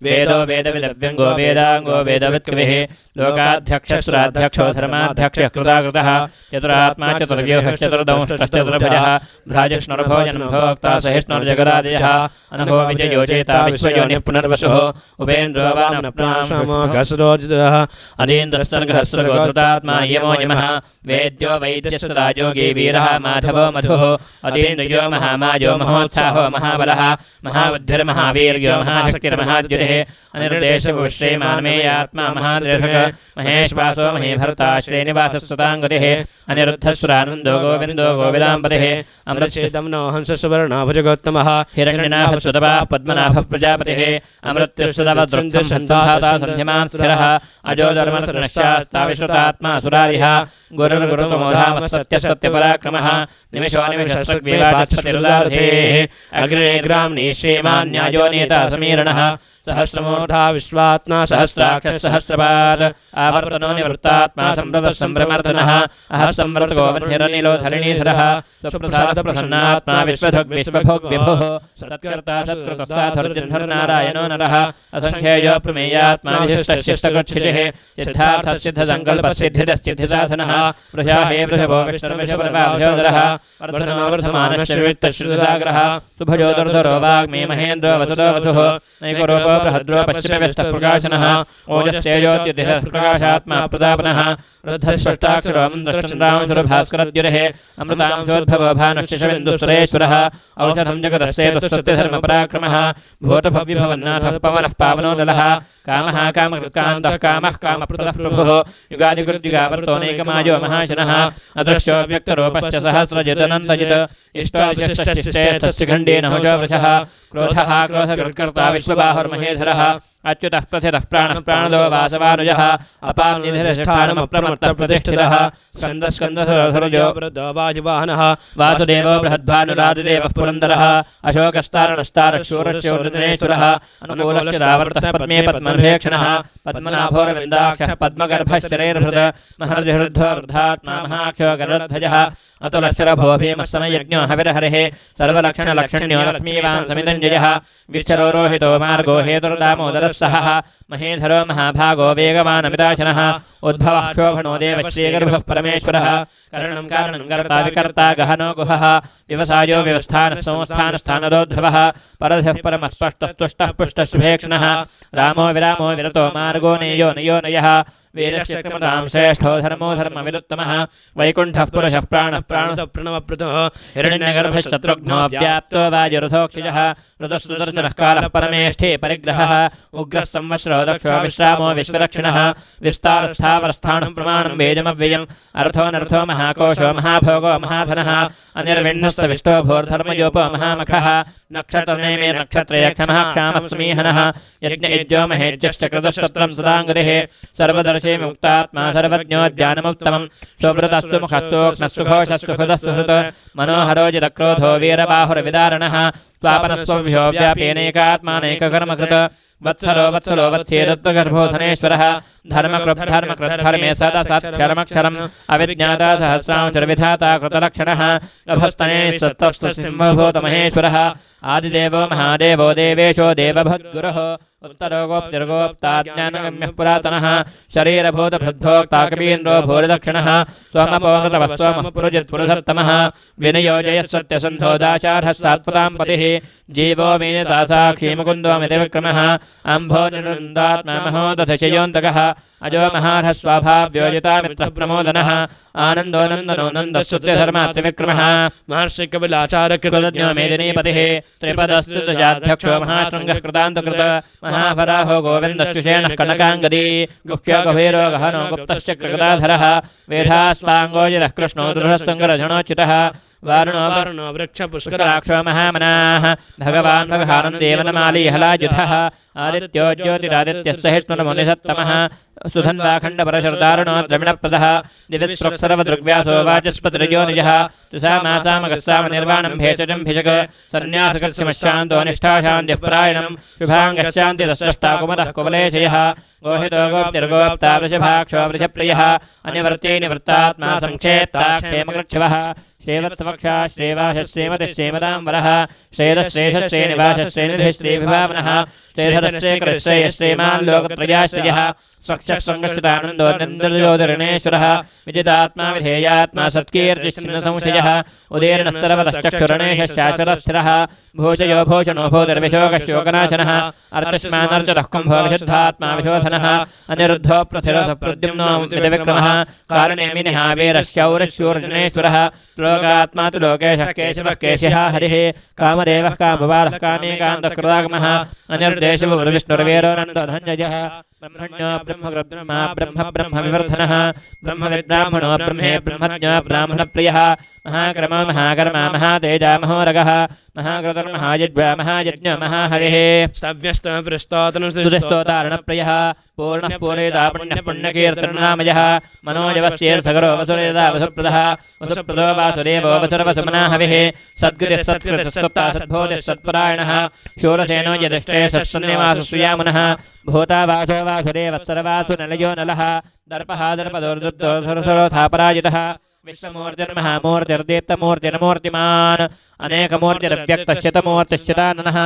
वेदो वेदविदव्यङ्गो वेदाङ्गो वेदवित्कविः लोकाध्यक्षस्वराध्यक्षो धर्माध्यक्षः कृताकृतः चतुरात्मा चतुर्व्यूहश्चतुर्दंष्टश्चतुर्भुजः भ्राजष्णुर्भोजनं भोक्ता सहिष्णुर्जगदादयः अनघो विजयो चेता विश्वयोनिः पुनर्वसुः उपेन्द्रो वामनप्रांशमोघसरोजितः अदीन्द्रस्सर्गहस्सर्गोधृतात्मा यमो यमः वेद्यो वैद्यस्तदा योगी वीरः माधवो मधुः अदीन्द्रियो महामायो महोत्साहो महाबलः महाबुद्धिर्महावीर्यो महाशक्तिर्महाद्युतिः अनिर्देशपुष्यमानमेयात्मा महाद्रेषक महेश्वासो महीभर्ता श्रीनिवासस्तुताङ्गतिः अनिरुद्धस्वरानन्दो गोविन्दो गोविदाम्पतिः अमृतचेतम्नो हंससुवर्णाभुजगोत्तमः हिरण्यनाभः सुतपाः पद्मनाभः प्रजापतिः अमृत्युस्तवद्रुन्धसन्धाता सन्ध्यमान् स्थिरः अजो धर्मनश्चास्ताविश्रुतात्मा सुरारिः गुरुर्गुरुतमोधामसत्यसत्यपराक्रमः निमिषो निमिषस्वग्विवाचस्पतिरुदारथेः अग्रे ग्राम्नि श्रीमान् न्यायो नेता समीरणः सहस्रमूर्धा विश्वात्मा सहस्राक्षः सहस्रपाद आवर्तनो निवृत्तात्मा संवृतः संभ्रमर्दनः अहः संवृतको वह्निरनिलो धरणीधरः स्वप्रसादप्रसन्नात्मा विश्वभोग् विभुः सत्कर्ता सत्कृतस्ताधुर्जन्धर्नारायणो नरः असङ्ख्येयो प्रमेयात्मा विशिष्टशिष्टगच्छितिः सिद्धार्थसिद्धसङ्कल्पसिद्धिदश्चिद्धिसाधनः वृषाहे वृषभो विष्णुर्विषपर्वाभ्योदरः वर्धमानश्च वित्तश्रुतसागरः सुभजो दुर्धरो वाग्मी महेन्द्रो वसुदो वसुः नैकरूपो बृहद्रो पश्चिमव्यस्तः प्रकाशनः ओजस्तेजोद्युतिः प्रकाशात्मा प्रतापनः वृद्धस्पष्टाक्षरो मन्द्रश्चन्द्रांशुरभास्करद्युतिः अमृतांशोद्भवो भानुश्चिशबिन्दुसुरेश्वरः औषधं जगदस्तेतुसत्यधर्मपराक्रमः भूतभव्यभवन्नाथः पवनः पावनो नलः कामः कामकृत्कान्तः कामः कामप्रदः प्रभुः युगादिकृत्युगावर्तोनैकमायो महाशनः अदृश्यो व्यक्तरूपश्च सहस्रजितनन्दजित् इष्टोविशिष्टशिष्टेऽर्थस्य खण्डेन हुजो वृषः क्रोधः क्रोधकृत्कर्ता विश्वबाहुर्महेधरः अच्युतः प्रथितः प्राणः प्राणदो वासवानुजः अपां निधिरधिष्ठानमप्रमत्तः प्रतिष्ठितः स्कन्दस्कन्दधरो वायुवाहनः वासुदेवो बृहद्भानुरादिदेवः पुरन्दरः अशोकस्तारणस्तारः शूरश्चोर्दिनेश्वरः अनुकूलश्चिदावर्तः पद्मे पद्मभेक्षणः पद्मनाभोरविन्दाक्षः पद्मगर्भः शरैर्हृद महर्जिहृद्धोर्धात्मा महाक्षो गरुडध्वजः अतुलश्चरभो भीमस्तमयज्ञो हविर्हरिः सर्वलक्षणलक्षण्यो लक्ष्मीवान् समिदञ्जयः विच्छरोहितो मार्गो हेतुर्दामोदरः सहः महेधरो महाभागो वेगवानमिदाशनः उद्भवः क्षोभणो देवश्रीगर्भः परमेश्वरः करणं कारणं कर्ता विकर्ता गहनो गुहः व्यवसायो व्यवस्थानः संस्थानस्थानदोद्भवः परधः परमस्पष्टस्तुष्टः पुष्टः शुभेक्षणः रामो विरामो विरतो मार्गो नेयो नयो नयः वीरश्चक्रमतां श्रेष्ठो धर्मो धर्मविदुत्तमः वैकुण्ठः पुरुषः प्राणः प्राणतः प्रणवप्रतः हिरण्यगर्भश्शत्रुघ्नो व्याप्तो वायुरथोक्षिजः ऋतुस्तुदर्शनः कालः परमेष्ठे परिग्रहः उग्रः संवत्सरो दक्षो विश्रामो विश्वदक्षिणः विस्तारस्थावरस्थाणुः प्रमाणं वेदमव्ययम् अर्थोऽनर्थो महाकोशो महाभोगो महाधनः अनिर्विण्णस्तविष्टो भूर्धर्मयोपो महामखः नक्षत्रनेमे नक्षत्रयक्षमः क्षामः समीहनः यज्ञयज्ञो महेज्यश्च कृतश्चत्रं सदाङ्गतिः सर्वदर्शे मुक्तात्मा सर्वज्ञो ज्ञानमुत्तमं सुव्रतस्तु मुखस्तोक्ष्मस्तु घोषस्तु हृदस्तु हृत् मनोहरो जितक्रोधो वीरबाहुर्विदारणः स्वापनस्वभ्यो व्याप्येनैकात्मानैककर्मकृत वत्सलो वत्सलो वत्सेदत्तगर्भोधनेश्वरः धर्मकृद्धर्मकृद्धर्मे सदा सत्क्षरमक्षरम् अविज्ञाता सहस्रांशुरविधाता कृतलक्षणः गभस्तने सत्तस्तसिंहभूतमहेश्वरः आदिदेवो महादेवो देवेशो देवभद्गुरुः उत्तरोगोप्तिर्गोप्ता ज्ञानगम्यः पुरातनः शरीरभूतभृद्भोक्ता कवीन्द्रो भूरिदक्षिणः सोमपोहृतवः सोमः पुरुजित्पुरुषोत्तमः विनियोजयः सत्यसन्धोदाचारः सात्वतां पतिः जीवो मीनता साक्षी मुकुन्दोमिति विक्रमः अम्भोजनन्दात्मा महोदधशयोऽन्तकः अजो महारः स्वाभाव्योजिता मित्रः प्रमोदनः आनन्दो नन्दनो नन्दश्रुत्यधर्मात्मविक्रमः महर्षिकविलाचारकृतज्ञो मेदिनीपतिः त्रिपदस्तुतजाध्यक्षो महाशृङ्गः कृतान्तकृत महाभराहो गोविन्दश्चुषेणः कनकाङ्गदी गुह्यो गभीरो गहनो गुप्तश्च कृगदाधरः वेधास्वाङ्गोजिरः कृष्णो दृढसङ्गरजणोच्युतः वारुणो वृक्षपुष्कराक्षो महामनाः भगवान् भगवानन्देवनमाली हलायुधः आदित्यो ज्योतिरादित्यः सहिष्णुमुनिसत्तमः सुधन्वाखण्डपरशुर्दारुणो द्रविणप्रदः दिविस्पृक्सर्वदृग्व्यासो वाचस्पतिर्यो निजः तुषामासामगस्सामनिर्वाणं भेषजं भिषक सन्न्यासकर्षमश्चान्तो निष्ठाशान्त्यः परायणं शुभाङ्गश्चान्तिदस्रष्टाकुमतः कुवलेशयः गोहितो गोप्तिर्गोप्ता वृषभाक्षो वृषप्रियः अनिवर्त्यै निवृत्तात्मा सङ्क्षेत्ता क्षेमकृच्छवः श्रेवत्वक्षा श्रेवाशश्रेमतिश्रेमदाम्बरः श्रेयश्रेयश्रेनिवासश्रेनिधिश्रीभिभावनः श्रेधरश्रेकरश्रेयश्रेमान् लोकत्रयाश्रयः स्वक्षस्वङ्गश्रितानन्दो नन्दर्योदरणेश्वरः विजितात्मा विधेयात्मा सत्कीर्तिश्चिन्नसंशयः उदीर्णस्तरवतश्चक्षुरणेशः शाश्वतस्थिरः भूषयो भूषणो भूतिर्विशोकशोकनाशनः अर्थश्मानर्चतः कुम्भो विशुद्धात्मा विशोधनः अनिरुद्धो प्रथिरः प्रद्युम्नो विक्रमः कारणेमिनिः वीरशौरशूर्जनेश्वरः लोकात्मा तु लोकेशः केशवः केशः हरिः कामदेवः कामबालः कामेकान्तकृतागमः अनिर्देशो विष्णुर्वीरो नन्दो धन्यजः ब्रह्मण्यो ब्रह्मग्रब्रह्मा ब्रह्म ब्रह्मविवर्धनः ब्रह्मविद्ब्राह्मणो ब्रह्मे ब्रह्मज्ञो ब्राह्मणप्रियः महाक्रमो महाकर्मा महातेजा महोरगः महाकृतर्महायज्ञा महायज्ञो महाहरिः स्तव्यस्तोतारणप्रियः पूर्णः पूरयिता पुण्यः पुण्यकीर्तननामयः मनोजवश्चेर्थकरो वसुरेदा वसुप्रदः वसुप्रदो वासुदेवो वसुरवसुमनाहविः सद्गतिः सत्कृतिः सत्ता सद्बोधिः सत्परायणः शूरसेनो यदिष्टे सत्सन्निवासुयामुनः भूता वासो वासुदेवत्सरवासु नलयो नलः दर्पः दर्पदोर्दुर्दोर्धरोथापराजितः विश्वमूर्तिर्महामूर्तिर्दीप्तमूर्तिर्मूर्तिमान् अनेकमूर्तिरव्यक्तश्चितमूर्तिश्चिताननः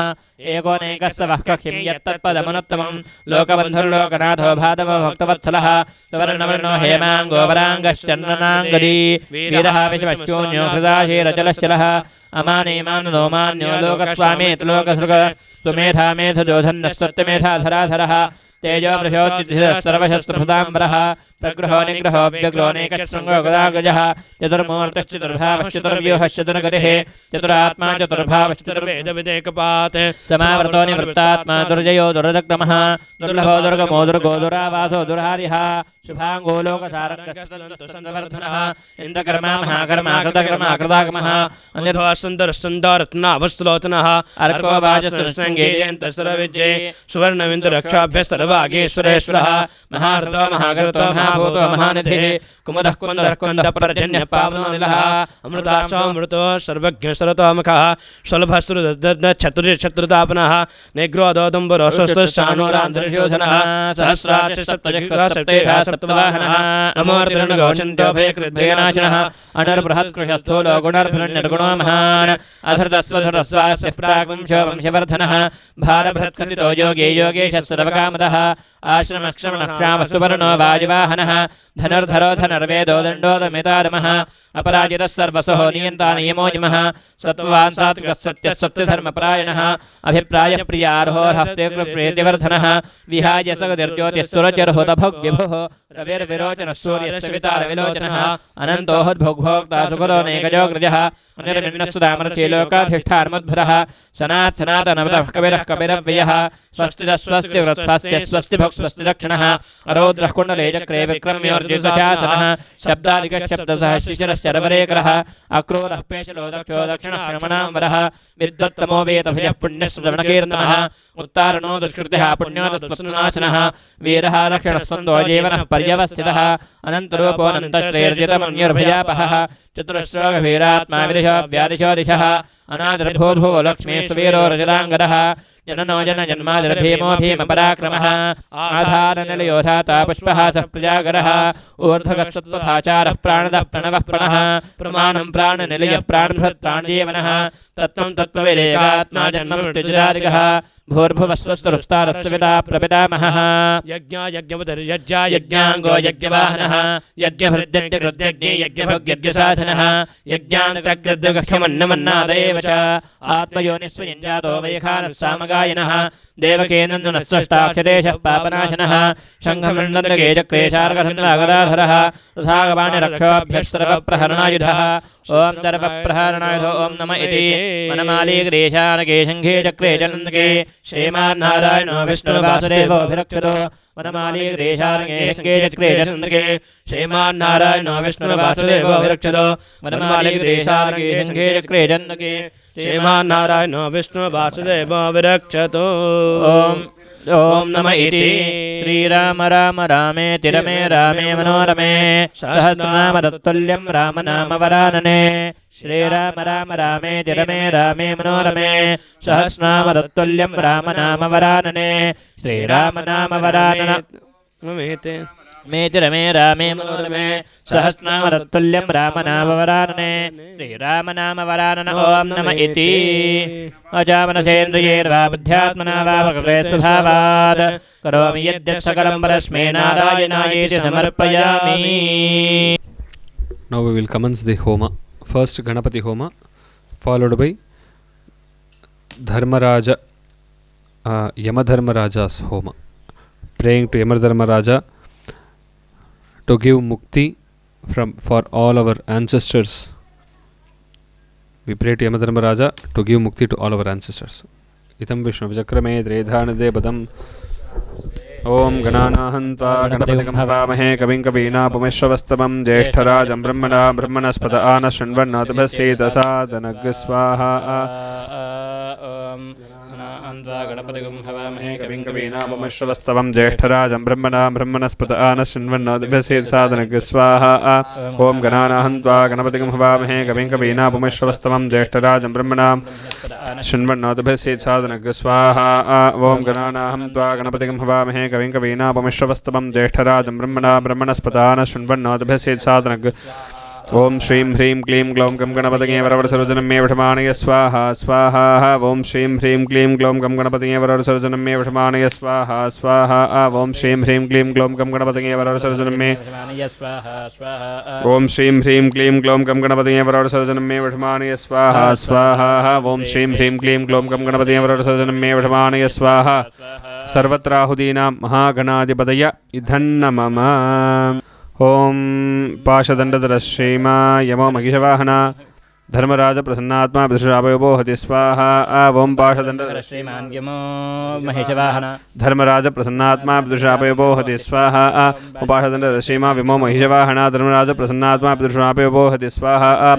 एकोनैकस्तवः कक्षिं यत्तत्पदमनुत्तमं लोकबन्धुर्लोकनाथो भादवो भक्तवत्सलः सुवर्णवर्णो हेमाङ्गो वराङ्गश्चन्द्रनाङ्गदी वीरः विश्वशून्यो हृदाशीरचलश्चलः अमानेमानो मान्यो लोकस्वामेत लोकसृग सुमेधा मेधजोधन्नस्तमेधाधराधरः तेजो प्रशोदितः सर्वशस्त्रभृताम्बरः प्रग्रहो निग्रहो व्यग्रोनेकशृङ्गो गदागजः चतुर्मूर्तिश्चतुर्भावश्चतुर्व्यूहश्चतुर्गतिः चतुरात्मा चतुर्भावश्चतुर्वेदविदेकपात् समावृतो निवृत्तात्मा दुर्जयो दुर्दग्धमः दुर्लभो दुर्गमो दुर्गो दुरावासो दुर्हारिः शुभाङ्गो लोकसारङ्गः इन्द्रकर्मा महाकर्मा कृतकर्मा कृतागमः अन्यथो सुन्दरस्तुन्दरत्नावस्तुलोचनः अर्को वाचस्तुसङ्गेयन्तस्तरविजये सुवर्णविन्दुरक्षाभ्यस्तरवागेश्वरेश्वरः महारथो महाकर्तो महाभूतो महानिधिः कुमुदः कुन्दः कुन्दः पर्जन्यः पावनोनिलः अमृताश्वामृतो सर्वज्ञ सरतोमुखः स्वल्भस्तुर्दद्धच्छतुर्शत्रुतापनः निग्रोदोदुम्बरो स्वस्तश्चाणूरान्तर्शोधनः सहस्राक्ष सप्तजिह्वा सप्तेधा सप्तवाहनः नमोर्तिर्नगोचन्त्योभयकृद्भयनाशिनः अणुर्बृहत्कृशस्थूलो गुणर्भिर्निर्गुणो महान् अधृतस्वधृतस्वास्य प्राग्वंशो वंशवर्धनः भारभृत्कथितो योगे योगेशः सर्वकामदः आश्रमक्षमणक्षामसुवर्णो वायुवाहनः धनुर्धरो धनुर्वेदो दण्डोदमितारमः अपराजितः सर्वसहो नियन्ता नियमोजिमः सत्त्वान् सात्विकः सत्यः सत्यधर्मपरायणः अभिप्रायः प्रियार्होर्हस्तेप्रीतिवर्धनः विहाय सगतिर्ज्योतिः सुरचिर्हुतभोग्यभुः रविर्विरोचनः सूर्यस्वितारविलोचनः अनन्तोऽद्भुग्भोक्ता सुखदोनेकजोग्रजः अनिर्निन्नस्तुतामरति लोकाधिष्ठानमद्भुतः सनातनमतः कविरः कविरव्ययः स्वस्तिदः स्वस्ति वृत्स्वस्ति स्वस्ति भुक् स्वस्ति दक्षिणः अरोद्रः कुण्डले चक्रे विक्रम्योर्जितशासनः शब्दादिकः शब्दसः शिशिरश्चरवरेकरः अक्रूरः पेशलो दक्षो दक्षिणः श्रमणाम्बरः विद्वत्तमो वेदभयः पुण्यश्रवणकीर्तनः उत्तारणो दुष्कृतिः पुण्यो तत्त्वनाशनः वीरः रक्षणः सन्दो जीवनः पर्यवस्थितः अनन्तरूपोऽनन्तश्रेर्जितमन्युर्भयापहः चतुरश्रोगभीरात्मा विदिशो व्यादिशो दिशः अनादिर्भूर्भुवो लक्ष्मी सुवीरो रजताङ्गदः जननो जनजन्मादिर्भीमो भीमपराक्रमः आधारनिलयोधाता पुष्पहासः प्रजागरः ऊर्ध्वगत्सत्त्वथाचारः प्राणदः प्रणवः प्रणः प्रमाणं प्राणनिलयः प्राणभृत् प्राणजीवनः तत्त्वं तत्त्वविदेकात्मा जन्ममृत्युजरादिकः भूर्भुवस्वस्तरुस्तारस्विता प्रपितामहः यज्ञाङ्गो यज्ञवाहनः यज्ञभृद्यज्ञकृत्यज्ञे यज्ञभोग्यज्ञसाधनः यज्ञान्तकृद्यगह्यमन्नमन्नादेव च आत्मयोनिस्वयञ्जातो वैखानः सामगायिनः देवकेन्दुनस्त्वष्टाक्षदेशः पापनाशनः शङ्खमृण्डन्दके चक्रे शार्गधन्वागदाधरः तथागवाणिरक्षोभ्यः सर्वप्रहरणायुधः ॐ सर्वप्रहरणायुधो ॐ नम इति वनमाली ग्रीशानके शङ्खे चक्रे च नन्दके श्रीमान्नारायणो विष्णुर्वासुदेवोऽभिरक्षतो वनमाली ग्रीशानके शङ्खे चक्रे च नन्दके श्रीमान्नारायणो विष्णुर्वासुदेवोऽभिरक्षतो वनमाली ग्रीशानके शङ्खे चक्रे च नन्दके श्रीमान्नारायणो विष्णुर्वासुदेवोऽभिरक्षतो ॐ नम इति श्रीराम राम रामेति रमे रामे मनोरमे सहस्रनाम तत्तुल्यं राम नाम वरानने श्रीराम राम रामेति रमे रामे मनोरमे सहस्रनाम तत्तुल्यं राम नाम वरानने श्रीराम नाम वरानन मेति रमे रामे मनोरमे सहस्रनाम तत्तुल्यं राम नाम वरानने श्रीराम नाम वरानन ॐ नम इति अजामनसेन्द्रियैर्वा बुद्ध्यात्मना वा प्रकृते स्वभावात् करोमि यद्यत् सकलं परस्मै नारायणायेति समर्पयामि. Now we will commence the Homa. First Ganapati Homa, followed by Dharmaraja, Yamadharmaraja's Homa. Praying to Yamadharmaraja to give mukti for all our ancestors. We pray to Yamadharmaraja to give mukti to all our ancestors. Itam Vishnu Vijakrame Dredhanade Padam. Om Gananahan Tva Ganapatikam Havamahe Kavim Kavinapumishravastavam Jeshtarajam Brahmana Brahmanaspata Ana Shanvarnatubhasita Sadanagasvaha. गणपतिगुं हवामहे कविं कवीनामुपमश्रवस्तवं ज्येष्ठराजं ब्रह्मणा ब्रह्मणस्पत आनशृण्वन्नोदिभ्यसेत् सादनग् स्वाहा. ॐ गणानाहं त्वा गणपतिगुं हवामहे कविं कवीनामुपमश्रवस्तवं ज्येष्ठराजं ब्रह्मणा शृण्वन्नोदिभ्यसेत् सादनग् स्वाहा. ॐ गणानाहं त्वा गणपतिगुं हवामहे कविं कवीनामुपमश्रवस्तवं ज्येष्ठराजं ब्रह्मणा ब्रह्मणस्पत आनशृण्वन्नोदिभ्यसेत् सादनग्. ओम श्रीं ह्रीं क्लीं ग्लौं गं गणपतये वरवरसर्वजनं मे विषमाणय स्वाहा स्वाहा. ओम श्रीं ह्रीं क्लीं ग्लौं गं गणपतये वरवरसर्वजनं मे विषमाणय स्वाहा स्वाहा. ओम श्रीं ह्रीं क्लीं ग्लौं गं गणपतये वरवरसर्वजनं मे ओम श्रीं ह्रीं क्लीं ग्लौं गं गणपतये वरवरसर्वजनं मे विषमाणय स्वाहा स्वाहा. ओम श्रीं ह्रीं क्लीं ग्लौं गं गणपतये वरवरसर्वजनं मे विषमाणय स्वाहा. सर्वत्राहुदीनां महागणाधिपतय इधन्नमम. ओम पाशदंडधर श्रीमा यमो महिषवाहना धर्मराज प्रसन्नात्मा विदुषापयोहति स्वाहा. ओम पाशदंडधर श्रीमान् यमो महिषवाहन धर्मराज प्रसन्नात्मा विदुषापयोहति स्वाहा. उपाशदंडधर श्रीमा विमो महिषवाहना धर्मराज प्रसन्नात्मा विदुषापयोहति स्वाहा.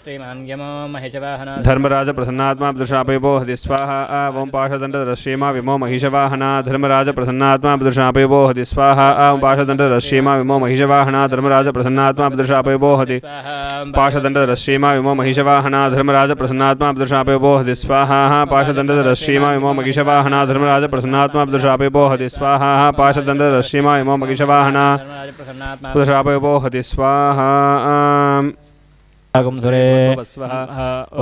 श्रीमान् यमो महिषवाहन धर्मराज प्रसन्नात्मा विदुषापयोहति स्वाहा. ओम पाशदंडधर श्रीमा विमो महिषवाहना धर्मराज प्रसन्नात्मा विदुषापयोहति स्वाहा. पाशदंडधर श्रीमा विमो महिषवाहना धर्मराज प्रसन्नात्मा विदुषापयोहति पाशदंडधर श्रीमा विमो महिषवाहना धर्मराज प्रसन्नात्मा विदुषापयोहति स्वाहा. पाशदंडधर श्रीमा विमो महिषवाहना धर्मराज प्रसन्नात्मा विदुषापयोहति स्वाहा. पाशदंडधर श्रीमा विमो महिषवाहना विदुषापयोहति स्वाहा.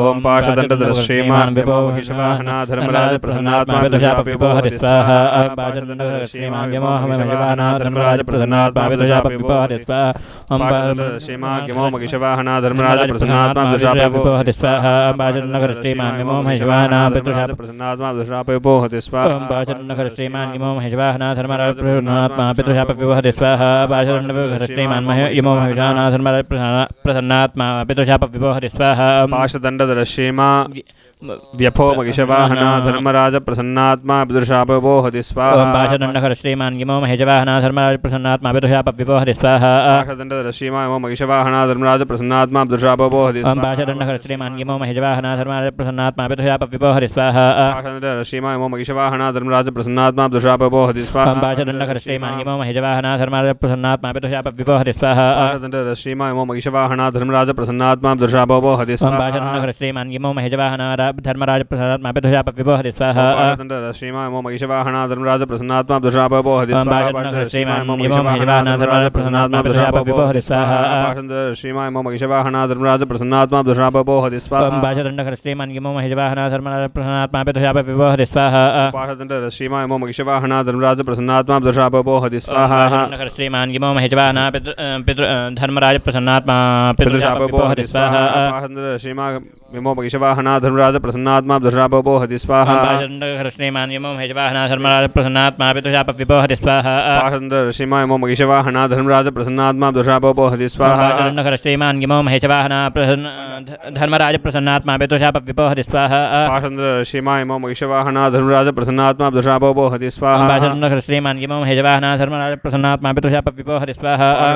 ओम पाशदंडधर श्रीमान् विमो महिषवाहना धर्मराज प्रसन्नात्मा विदुषापयोहति स्वाहा. पाशदंडधर श्रीमान् विमो महिषवाहना धर्मराज प्रसन्नात्मा विदुषापयोहति स्वाहा. पाशदंडधर श्रीमान् विमो महिषवाहना धर्मराज प्रसन्नात्मा विदुषापयोहति स्वाहा. पाशदंडधर श्रीमान् विमो महिषवाहना प्रसन्नात्मा विदुषापयोहति स्वाहा. पाशदंडधर श्रीमान् विमो महिषवाहना धर्मराज प्रसन्नात्मा विदुषापयोहति स्वाहा. पाशदंडधर श्रीमान् विमो महिषवाहना धर्मराज प्रसन्नात्मा विदुषापयोहति स्वाहा. पाशदंडधर श्रीमा व्यपो महिषवाहना धर्मराज प्रसन्नात्मा विदुषापयोहति स्वाहा. पाशदंडधर श्रीमान् यमो महिषवाहना धर्मराज प्रसन्नात्मा विदुषापयोहति स्वाहा. पाशदंडधर श्रीमा यमो महिषवाहना धर्मराज प्रसन्नात्मा विदुषापयोहति स्वाहा. पाशदंडधर श्रीमान् यमो महिषवाहना धर्मराज प्रसन्नात्मा विदुषापयोहति स्वाहा. पाशदंडधर श्रीमा यमो महिषवाहना धर्मराज प्रसन्नात्मा विदुषापयोहति स्वाहा. पाशदंडधर श्रीमान् यमो महिषवाहना धर्मराज प्रसन्नात्मा विदुषापयोहति स्वाहा. पाशदंडधर श्रीमा यमो महिषवाहना धर्मराज प्रसन्नात्मा विदुषापयोहति स्वाहा. पाशदंडधर श्रीमान् यमो महिषवाहना धर्मराज प्रसन्नात्मा पितृशाप विपोहति स्वाहा श्रीमा यमो महिषवाहना धर्मराज प्रसन्नात्मा पितृशाप विपोहति स्वाहा श्रीमान यमो महिषवाहना धर्मराज प्रसन्नात्मा पितृशाप विपोहति स्वाहा श्रीमा यमो महिषवाहना धर्मराज प्रसन्नात्मा पितृशाप विपोहति स्वाहा भाषदंड श्रीमान यमो महिषवाहना धर्मराज प्रसन्नात्मा पितृशाप विपोहति स्वाहा श्रीमा यमो महिषवाहना धर्मराज प्रसन्नात्मा पितृशाप विपोहति स्वाहा श्रीमान यमो महिषवाहना धर्मराज प्रसन्नात्मा पितृशाप विपोहति स्वाहा श्रीमा यमो महिषवाहना धर्मराज प्रसन्नात्मा पितृशाप विपोहति स्वाहा श्रीमान यमो महिषवाहना धर्मराज प्रसन्नात्मा पितृशाप विपोहति स्वाहा श्रीमा यमो महिषवाहना धर्मराज प्रसन्नात्मा पितृशाप विपोहति स्वाहा श्रीमान यमो महिषवाहना धर्मराज प्रसन्नात्मा पितृशाप विपोहति स्वाहा श्रीमा यमो महिषवाहना धर्मराज प्रसन्नात्मा पितृशाप विपोहति स्वाहा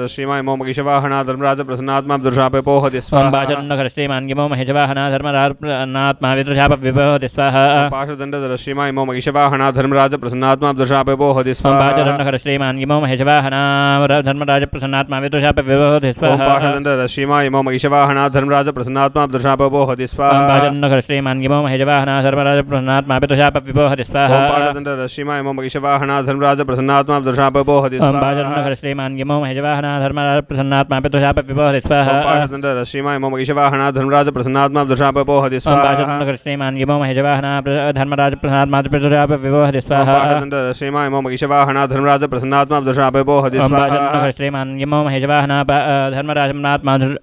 श्रीमान यमो महिषवाहना धर्मराज प्रसन्नात्मा पितृशाप विपोहति स्वाहा श्रीमा यमो महिषवाहना धर्मराज प्रसन्नात्मा पितृशाप विपोहति स्वाहा श्रीमान यमो महिषवाहना धर्मराज प्रसन्नात्मा पितृशाप विपोहति स्वाहा श्रीमा यमो महिषवाहना धर्मराज प्रसन्नात्मा पितृशाप विपोहति स्वाहा श्रीमान यमो महिषवाहना धर्मराज प्रसन्नात्मा पितृशाप विपोहति स्वाहा श्रीमा यमो महिषवाहना धर्मराज प्रसन्नात्मा पितृशाप विपोहति स्वाहा श्रीमान यमो महिषवाहना धर्मराज प्रसन्नात्मा पितृशाप विपोहति स्वाहा श्रीमा यमो महिषवाहना धर्मराज प्रसन्नात्मा पितृशाप विपोहति स्वाहा श्रीमान यमो महिषवाहना धर्मराज प्रसन्नात्मा पितृशाप विपोहति स्वाहा श्रीमा यमो महिषवाहना धर्मराज प्रसन्नात्मा पितृशाप विपोहति स्वाहा श्रीमान यमो महिषवाहना धर्मराज प्रसन्नात्मा पितृशाप विपोहति स्वाहा श्रीमा यमो महिषवाहना धर्मराज प्रसन्नात्मा पितृशाप विपोहति स्वाहा श्रीमान यमो महिषवाहना धर्मराज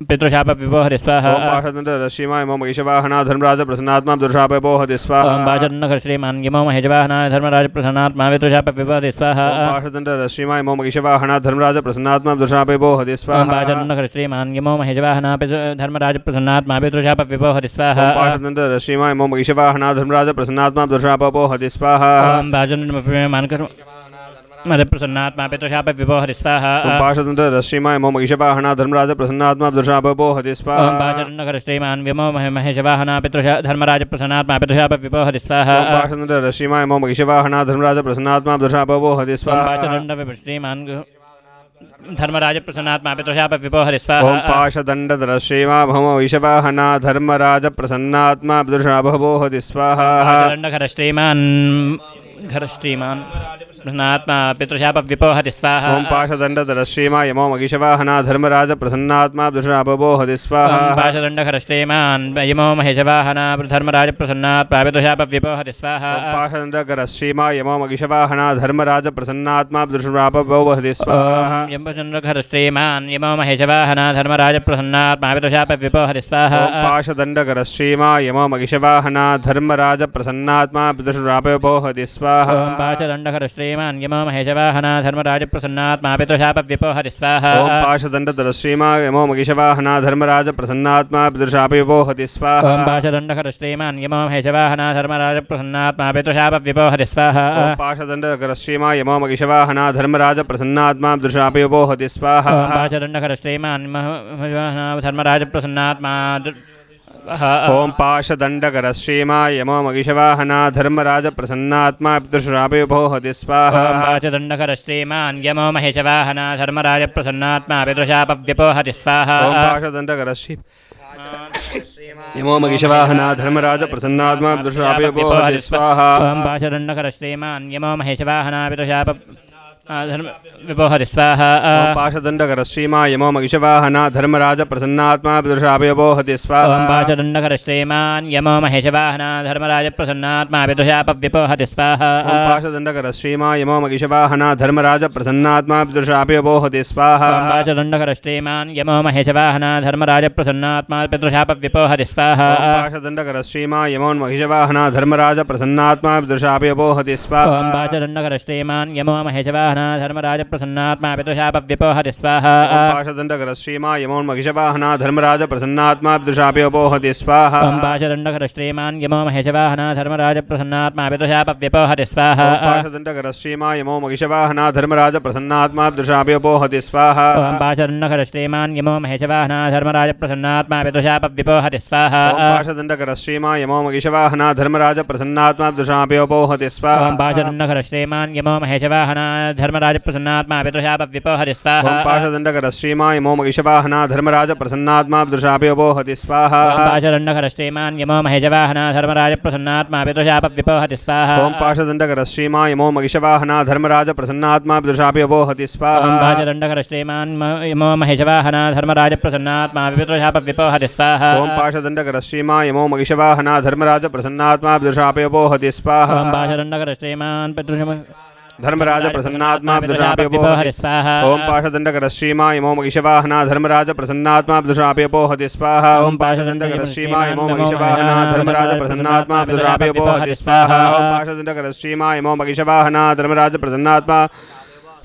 पितृशाप विपोहति स्वाहा श्रीमा यमो महिषवाहना धर्मराज प्रसन्नात्मा पितृशाप विपोहति स्वाहा श्रीमान यमो महिषवाहना धर्मराज प्रसन्नात्मा पितृशाप विपोहति स्वाहा श्रीमा यमो महिषवाहना धर्मराज प्रसन्नात्मा पितृशाप विपोहति स्वाहा श्रीमान यमो महिषवाहना धर्मराज प्रसन्नात्मा पितृशाप विपोहति स्वाहा श्रीमा यमो महिषवाहना धर्मराज प्रसन्नात्मा पितृशाप विपोहति स्वाहा मानकर मद प्रसन्नात्मा पितृशाप विपोहति स्वाहा श्रीमा यमो महिषवाहना धर्मराज प्रसन्नात्मा पितृशाप विपोहति स्वाहा श्रीमान यमो महिषवाहना धर्मराज प्रसन्नात्मा पितृशाप विपोहति स्वाहा श्रीमा यमो महिषवाहना धर्मराज प्रसन्नात्मा पितृशाप विपोहति स्वाहा श्रीमान धर्मराज प्रसन्नात्मा पितृशाप विपोहति स्वाहा पाशदंड श्रीमा भम महिषवाहना धर्मराज प्रसन्नात्मा पितृशाप विपोहति स्वाहा श्रीमान श्रीमान प्रसन्नात्मा पितृशाप विपोहति स्वाहा पाशदंड श्रीमा यमो महिषवाहना धर्मराज प्रसन्नात्मा पितृशाप विपोहति स्वाहा पाशदंड श्रीमान यमो महिषवाहना धर्मराज प्रसन्नात्मा पितृशाप विपोहति स्वाहा पाशदंड श्रीमा यमो महिषवाहना धर्मराज प्रसन्नात्मा पितृशाप विपोहति स्वाहा यमचंद्र श्रीमान यमो महिषवाहना धर्मराज प्रसन्नात्मा पितृशाप विपोहति स्वाहा पाशदंड श्रीमा यमो महिषवाहना धर्मराज प्रसन्नात्मा पितृशाप विपोहति स्वाहा पाशदंड श्रीमान यमो महिषवाहना धर्मराज प्रसन्नात्मा पितृशाप विपोहति स्वाहा पाशदंड श्रीमा यमो महिषवाहना धर्मराज प्रसन्नात्मा पितृशाप विपोहति स्वाहा पाशदंड श्रीमान यमो महिषवाहना धर्मराज प्रसन्नात्मा पितृशाप विपोहति स्वाहा पाशदंड श्रीमा यमो महिषवाहना धर्मराज प्रसन्नात्मा पितृशाप विपोहति स्वाहा पाशदंड श्रीमान धर्मराज प्रसन्नात्मा ओम पाशदंडकर श्रीमा यमो महिषवाहना धर्मराज प्रसन्नात्मा पितृशाप विपोहति स्वाहा पाशदंडकर श्रीमान यमो महिषवाहना धर्मराज प्रसन्नात्मा पितृशाप विपोहति स्वाहा पाशदंडकर यमो महिषवाहना धर्मराज प्रसन्नात्मा पितृशाप विपोहति स्वाहा पाशदंडकर श्रीमान यमो महिषवाहना पितृशाप विपोहति स्वाहा पाशदंडकर श्रीमा यमो महिषवाहना धर्मराज प्रसन्नात्मा पितृशाप विपोहति स्वाहा पाशदंडकर श्रीमान यमो महिषवाहना धर्मराज प्रसन्नात्मा पितृशाप विपोहति स्वाहा पाशदंडकर श्रीमा यमो महिषवाहना धर्मराज प्रसन्नात्मा पितृशाप विपोहति स्वाहा पाशदंडकर श्रीमान यमो महिषवाहना धर्मराज प्रसन्नात्मा पितृशाप विपोहति स्वाहा पाशदंडकर श्रीमा यमो महिषवाहना धर्मराज प्रसन्नात्मा पितृशाप विपोहति स्वाहा पाशदंडकर श्रीमान यमो महिषवाहना धर्मराज प्रसन्नात्मा पितृशाप विपोहति स्वाहा पाशदंडकर श्रीमा यमो महिषवाहना धर्मराज प्रसन्नात्मा पितृशाप विपोहति स्वाहा पाशदंडकर श्रीमान यमो महिषवाहना धर्मराज प्रसन्नात्मा पितृशाप विपोहति स्वाहा पाशदंडकर श्रीमा यमो महिषवाहना धर्मराज प्रसन्नात्मा पितृशाप विपोहति स्वाहा पाशदंडकर श्रीमान यमो महिषवाहना धर्मराज प्रसन्नात्मा पितृशाप विपोहति स्वाहा पाशदंडकर श्रीमा यमो महिषवाहना धर्मराज प्रसन्नात्मा पितृशाप विपोहति स्वाहा पाशदंडकर श्रीमान यमो महिषवाहना धर्मराज प्रसन्नात्मा पितृशापविपो हरि स्वाहा ओम पाशदंडकर श्रीमान् यमो महिषवाहना धर्मराज प्रसन्नात्मा पितृशापविपो हरि स्वाहा ओम पाशदंडकर श्रीमान् यमो महिषवाहना धर्मराज प्रसन्नात्मा पितृशापविपो हरि स्वाहा ओम पाशदंडकर श्रीमान् यमो महिषवाहना धर्मराज प्रसन्नात्मा पितृशापविपो हरि स्वाहा ओम पाशदंडकर श्रीमान् यमो महिषवाहना धर्मराज प्रसन्नात्मा पितृशापविपो हरि स्वाहा ओम पाशदंडकर श्रीमान् यमो महिषवाहना धर्मराज प्रसन्नात्मा पितृशापविपो हरि स्वाहा ओम पाशदंडकर श्रीमान् धर्मराज प्रसन्नात्मा पितृशापविपो हरि स्वाहा ओम पाशदंडकर श्रीमान् यमो महिषवाहना धर्मराज प्रसन्नात्मा पितृशापविपो हरि स्वाहा ओम पाशदंडकर श्रीमान् यमो महिषवाहना धर्मराज प्रसन्नात्मा पितृशापविपो हरि स्वाहा ओम पाशदंडकर श्रीमान् यमो महिषवाहना धर्मराज प्रसन्नात्मा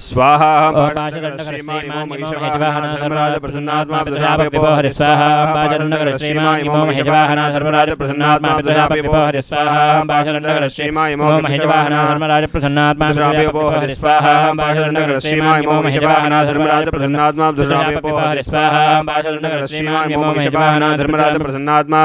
स्वाहा ओम पाशदंडकर श्रीमान् यमो महिषवाहना धर्मराज प्रसन्नात्मा पितृशापविपो हरि स्वाहा ओम पाशदंडकर श्रीमान् यमो महिषवाहना धर्मराज प्रसन्नात्मा पितृशापविपो हरि स्वाहा ओम पाशदंडकर श्रीमान् यमो महिषवाहना धर्मराज प्रसन्नात्मा पितृशापविपो हरि स्वाहा ओम पाशदंडकर श्रीमान् यमो महिषवाहना धर्मराज प्रसन्नात्मा पितृशापविपो हरि स्वाहा ओम पाशदंडकर श्रीमान् यमो महिषवाहना धर्मराज प्रसन्नात्मा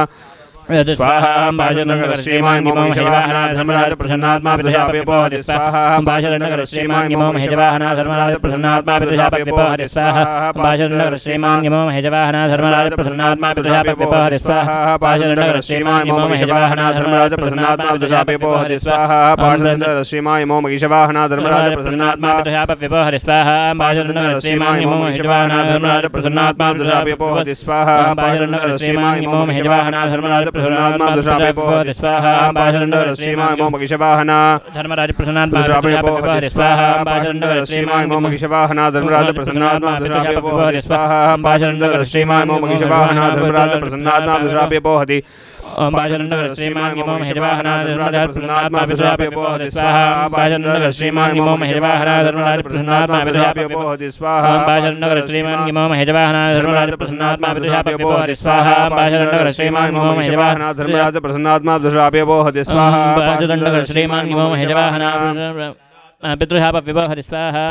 स्वाहा पाशदंडकर श्रीमान् यमो महिषवाहना धर्मराज प्रसन्नात्मा पितृशापविपो हरि स्वाहा पाशदंडकर श्रीमान् यमो महिषवाहना धर्मराज प्रसन्नात्मा पितृशापविपो हरि स्वाहा पाशदंडकर श्रीमान् यमो महिषवाहना धर्मराज प्रसन्नात्मा पितृशापविपो हरि स्वाहा पाशदंडकर श्रीमान् यमो महिषवाहना धर्मराज प्रसन्नात्मा पितृशापविपो हरि स्वाहा पाशदंडकर श्रीमान् यमो महिषवाहना धर्मराज प्रसन्नात्मा पितृशापविपो हरि स्वाहा पाशदंडकर श्रीमान् यमो महिषवाहना धर्मराज प्रसन्नात्मा पितृशापविपो हरि स्वाहा पाशदंडकर श्रीमान् यमो महिषवाहना धर्मराज प्रसन्नात्मा पितृशापविपो हरि स्वाहा पाशदंडकर श्रीमान् यमो महिषवाहना धर्मराज प्रसन्नात्मा पितृशापविपो हरि स्वाहा पाशदंडकर श्रीमान् यमो महिषवाहना धर्मराज प्रसन्नात्मा पितृशापविपो हरि स्वाहा पाशदंडकर श्रीमान् यमो महिषवाहना धर्मराज प्रसन्नात्मा पितृशापविपो हरि ओम पाशदंडकर श्रीमान् यमो महिषवाहना धर्मराज प्रसन्नात्मा पितृशापविपो हरि स्वाहा पाशदंडकर श्रीमान् यमो महिषवाहना धर्मराज प्रसन्नात्मा पितृशापविपो हरि स्वाहा पाशदंडकर श्रीमान् यमो महिषवाहना धर्मराज प्रसन्नात्मा पितृशापविपो हरि स्वाहा पाशदंडकर श्रीमान् यमो महिषवाहना धर्मराज प्रसन्नात्मा पितृशापविपो हरि स्वाहा पाशदंडकर श्रीमान् यमो महिषवाहना पितृशापविपो हरि स्वाहा